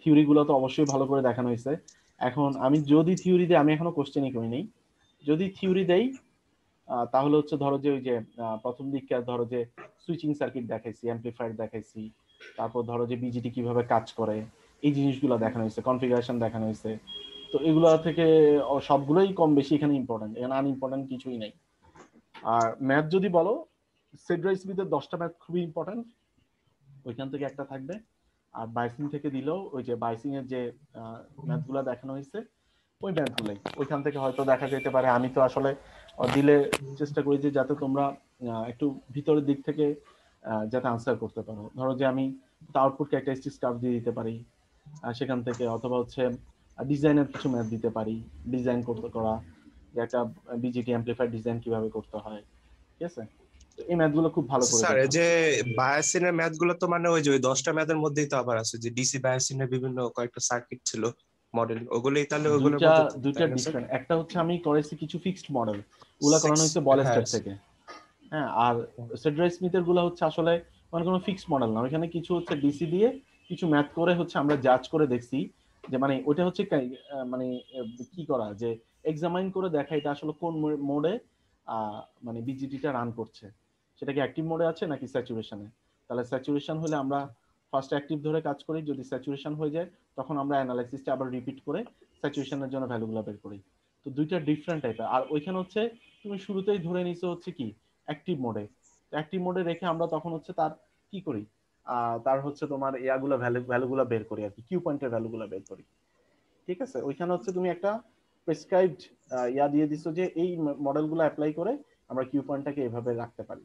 থিওরি গুলো তো অবশ্যই ভালো করে দেখানো হয়েছে। এখন আমি যদি থিওরি দিই, আমি এখনো কোশ্চেনই করি নেই, যদি থিওরি দেই তাহলে হচ্ছে ধরো যে ওই যে প্রথম দিকে ধরো যে সুইচিং সার্কিট দেখাইছি, অ্যাম্পলিফায়ার দেখাইছি, তারপর ধরো যে বিজিটি কিভাবে কাজ করে এই জিনিসগুলো দেখানো হয়েছে, কনফিগারেশন দেখানো হয়েছে। তো এগুলো থেকে সবগুলোই কম বেশি এখানে ইম্পর্টেন্ট, এখানে আনইম্পর্টেন্ট কিছুই নেই। আর ম্যাথ যদি বলো, সেট রাইস বিদের 10টা ম্যাথ খুবই ইম্পর্টেন্ট, ওইখান থেকে একটা থাকবে। আর বাইসিং থেকে দিলেও ওই যে বাইসিং এর যে ম্যাথগুলো দেখানো হয়েছে ওই ম্যাথগুলোই ওইখান থেকে হয়তো দেখা যেতে পারে। আমি তো আসলে দিলে চেষ্টা করি যে যাতে তোমরা একটু ভিতরের দিক থেকে যাতে আনসার করতে পারো। ধরো যে আমি আউটপুট ক্যারেক্টারিস্টিক্স কার্ভ দিয়ে দিতে পারি সেখান থেকে, অথবা হচ্ছে ডিজাইনের কিছু ম্যাথ দিতে পারি, ডিজাইন করা যে একটা বিজিটি অ্যাম্পলিফায়ার ডিজাইন কিভাবে করতে হয়। ঠিক আছে, তো এই ম্যাথগুলো খুব ভালো করে স্যার এই দেখো। যে বায়াসিনের ম্যাথ গুলো তো মানে ওই যে ওই 10টা ম্যাথের মধ্যেই তো আবার আছে যে ডিসি বায়াসিনের বিভিন্ন কয়েকটা সার্কিট ছিল মডেল, ওগুলোই তাহলে ওগুলোর দুইটা মধ্যে দুইটা তাই না স্যার? ডিফারেন্ট। একটা হচ্ছে আমি করেছি কিছু ফিক্সড মডেল, ওগুলা করানো হয়েছে হ্যাঁ বলেস্টার থেকে। হ্যাঁ, আর সেড্রাই স্মিথের গুলো হচ্ছে আসলে মানে কোনো ফিক্সড মডেল না, ওইখানে কিছু হচ্ছে ডিসি দিয়ে কিছু ম্যাথ করে হচ্ছে আমরা জাজ করে দেখছি যে মানে ওটা হচ্ছে মানে কি করা যে এক্সামাইন করে দেখা এটা আসলে কোন মোডে মানে বিজিটিটা রান করছে, সেটা কি অ্যাক্টিভ মোডে আছে নাকি স্যাচুরেশনে। তাহলে স্যাচুরেশন হলে আমরা ফার্স্ট অ্যাক্টিভ ধরে কাজ করি, যদি স্যাচুরেশন হয়ে যায় তখন আমরা অ্যানালাইসিসটা আবার রিপিট করে স্যাচুরেশনের জন্য ভ্যালুগুলো বের করি। তো দুইটা ডিফারেন্ট টাইপের। আর ওইখানে হচ্ছে তুমি শুরুতেই ধরে নিছো হচ্ছে কি অ্যাক্টিভ মোডে, অ্যাক্টিভ মোডে রেখে আমরা তখন হচ্ছে তার কি করি তার হচ্ছে তোমার ইয়াগুলো ভ্যালুগুলো বের করি আর কি, কিউ পয়েন্টের ভ্যালুগুলো বের করি। ঠিক আছে, ওইখানে হচ্ছে তুমি একটা প্রেসক্রাইবড ইয়া দিয়ে দিছো যে এই মডেলগুলো অ্যাপ্লাই করে আমরা কিউ পয়েন্টটাকে এভাবে রাখতে পারি।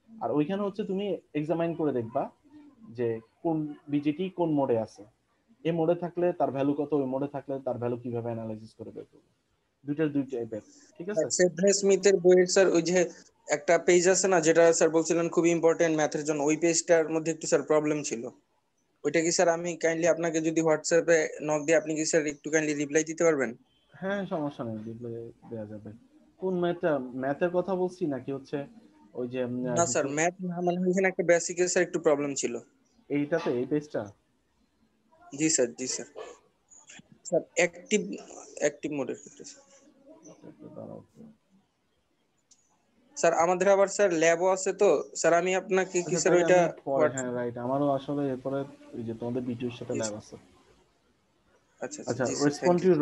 আর ওইখানে হচ্ছে তুমি এক্সামাইন করে দেখবা যে কোন বিজিটি কোন মোডে আছে, এই মোডে থাকলে তার ভ্যালু কত, ওই মোডে থাকলে তার ভ্যালু কিভাবে অ্যানালাইসিস করে বের করবে। দুইটার দুই টাইপের। ঠিক আছে, সেড্রাই স্মিথের বইয়ের স্যার ওই যে একটা পেজ আছে না, যেটা স্যার বলছিলেন খুব ইম্পর্টেন্ট ম্যাথের জন্য, ওই পেজটার মধ্যে একটু স্যার প্রবলেম ছিল। ওইটা কি স্যার আমি কাইন্ডলি আপনাকে যদি হোয়াটসঅ্যাপে নক দিয়ে আপনি কি স্যার একটু কাইন্ডলি রিপ্লাই দিতে পারবেন? হ্যাঁ সমস্যা নেই, দিলে দেওয়া যাবে। কোন ম্যাথটা, ম্যাথের কথা বলছি নাকি হচ্ছে ওই যে না স্যার, ম্যাথ না, মানে ওইখানে একটা বেসিকের স্যার একটু প্রবলেম ছিল। এইটাতে এই পেজটা? জি স্যার, জি স্যার। স্যার অ্যাক্টিভ মোডের ক্ষেত্রে স্যার। স্যার আমাদের আবার স্যার ল্যাবও আছে তো স্যার, আমি আপনাকে কি আচ্ছা স্যার তাহলে ওইটা আমি পরে, হ্যাঁ রাইট, আমারও আসলে এরপরে ওই যে তোমাদের বিটিউর সাথে ল্যাব আছে। আচ্ছা আচ্ছা আচ্ছা, জি sir, respond thank to you.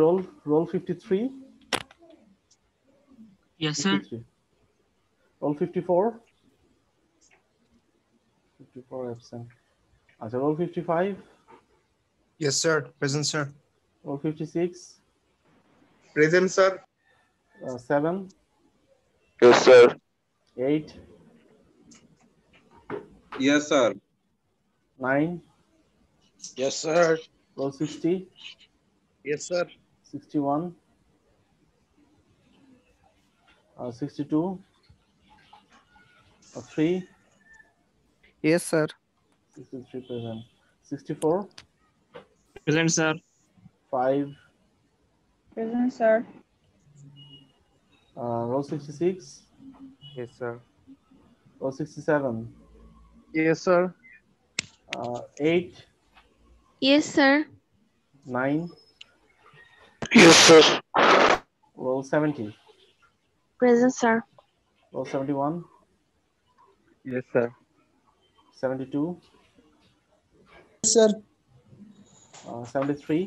Roll 53, Yes, sir. 53, roll 54, 54 absent. আচ্ছা, roll 55, Yes, sir. Present, sir. Roll 56, present sir. 7, Yes, sir. 8, yes sir. 9, Yes, sir. Roll 60, Yes, sir. 61, 62, 3, Yes, sir. 63 present, 64, Present, sir. 5, Present, sir. row 66, Yes, sir. row 67, Yes, sir. 8, Yes, sir. 9, Yes, sir. row 70, Present, sir. row 71, Yes, sir. 72, sir 73,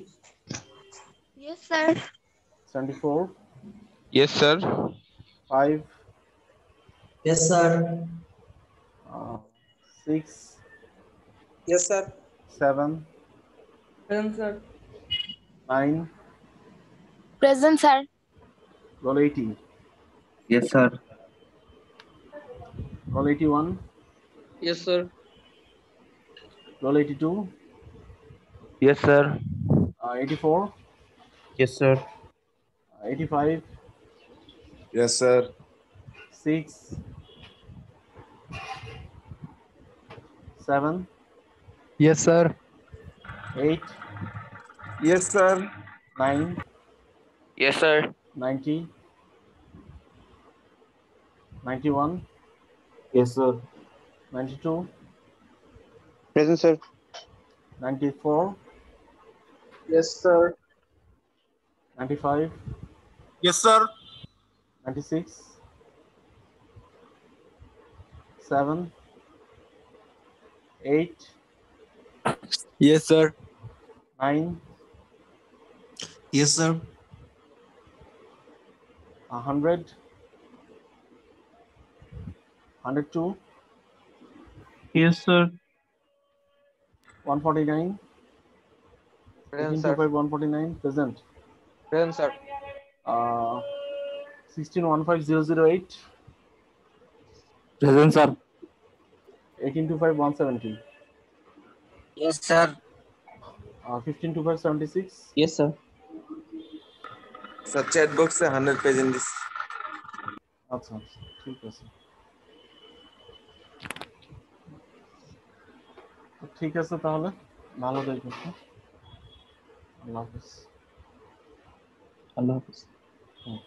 Yes, sir. 74, Yes, sir. 5, yes sir. 6, yes sir. 7, present sir. 9, Present, sir. roll 80, Yes, sir. roll 81, yes sir. roll 82, Yes, sir. 84, Yes, sir. 85, yes sir. 6, 7, Yes, sir. 8, yes sir. 9, Yes, sir. 90, 91, Yes, sir. 92, Present, sir. 94, yes sir. 95, yes sir. 96, 7, 8, Yes, sir. 9, Yes, sir. 100, 102, Yes, sir. 149, Present, 18 sir. to 5, 149, present. Present, sir. 16, 15008, Present, sir. 18 to 5, 170, Yes, sir. 15 to 5, 76, Yes, sir. Sir chat বক্সে 100 present this. আচ্ছা আচ্ছা, ঠিক আছে, তো ঠিক আছে তাহলে, ভালো দেখবেন, হ্যাঁ? আল্লাহ হাফিজ। Allah Hafiz. হুম।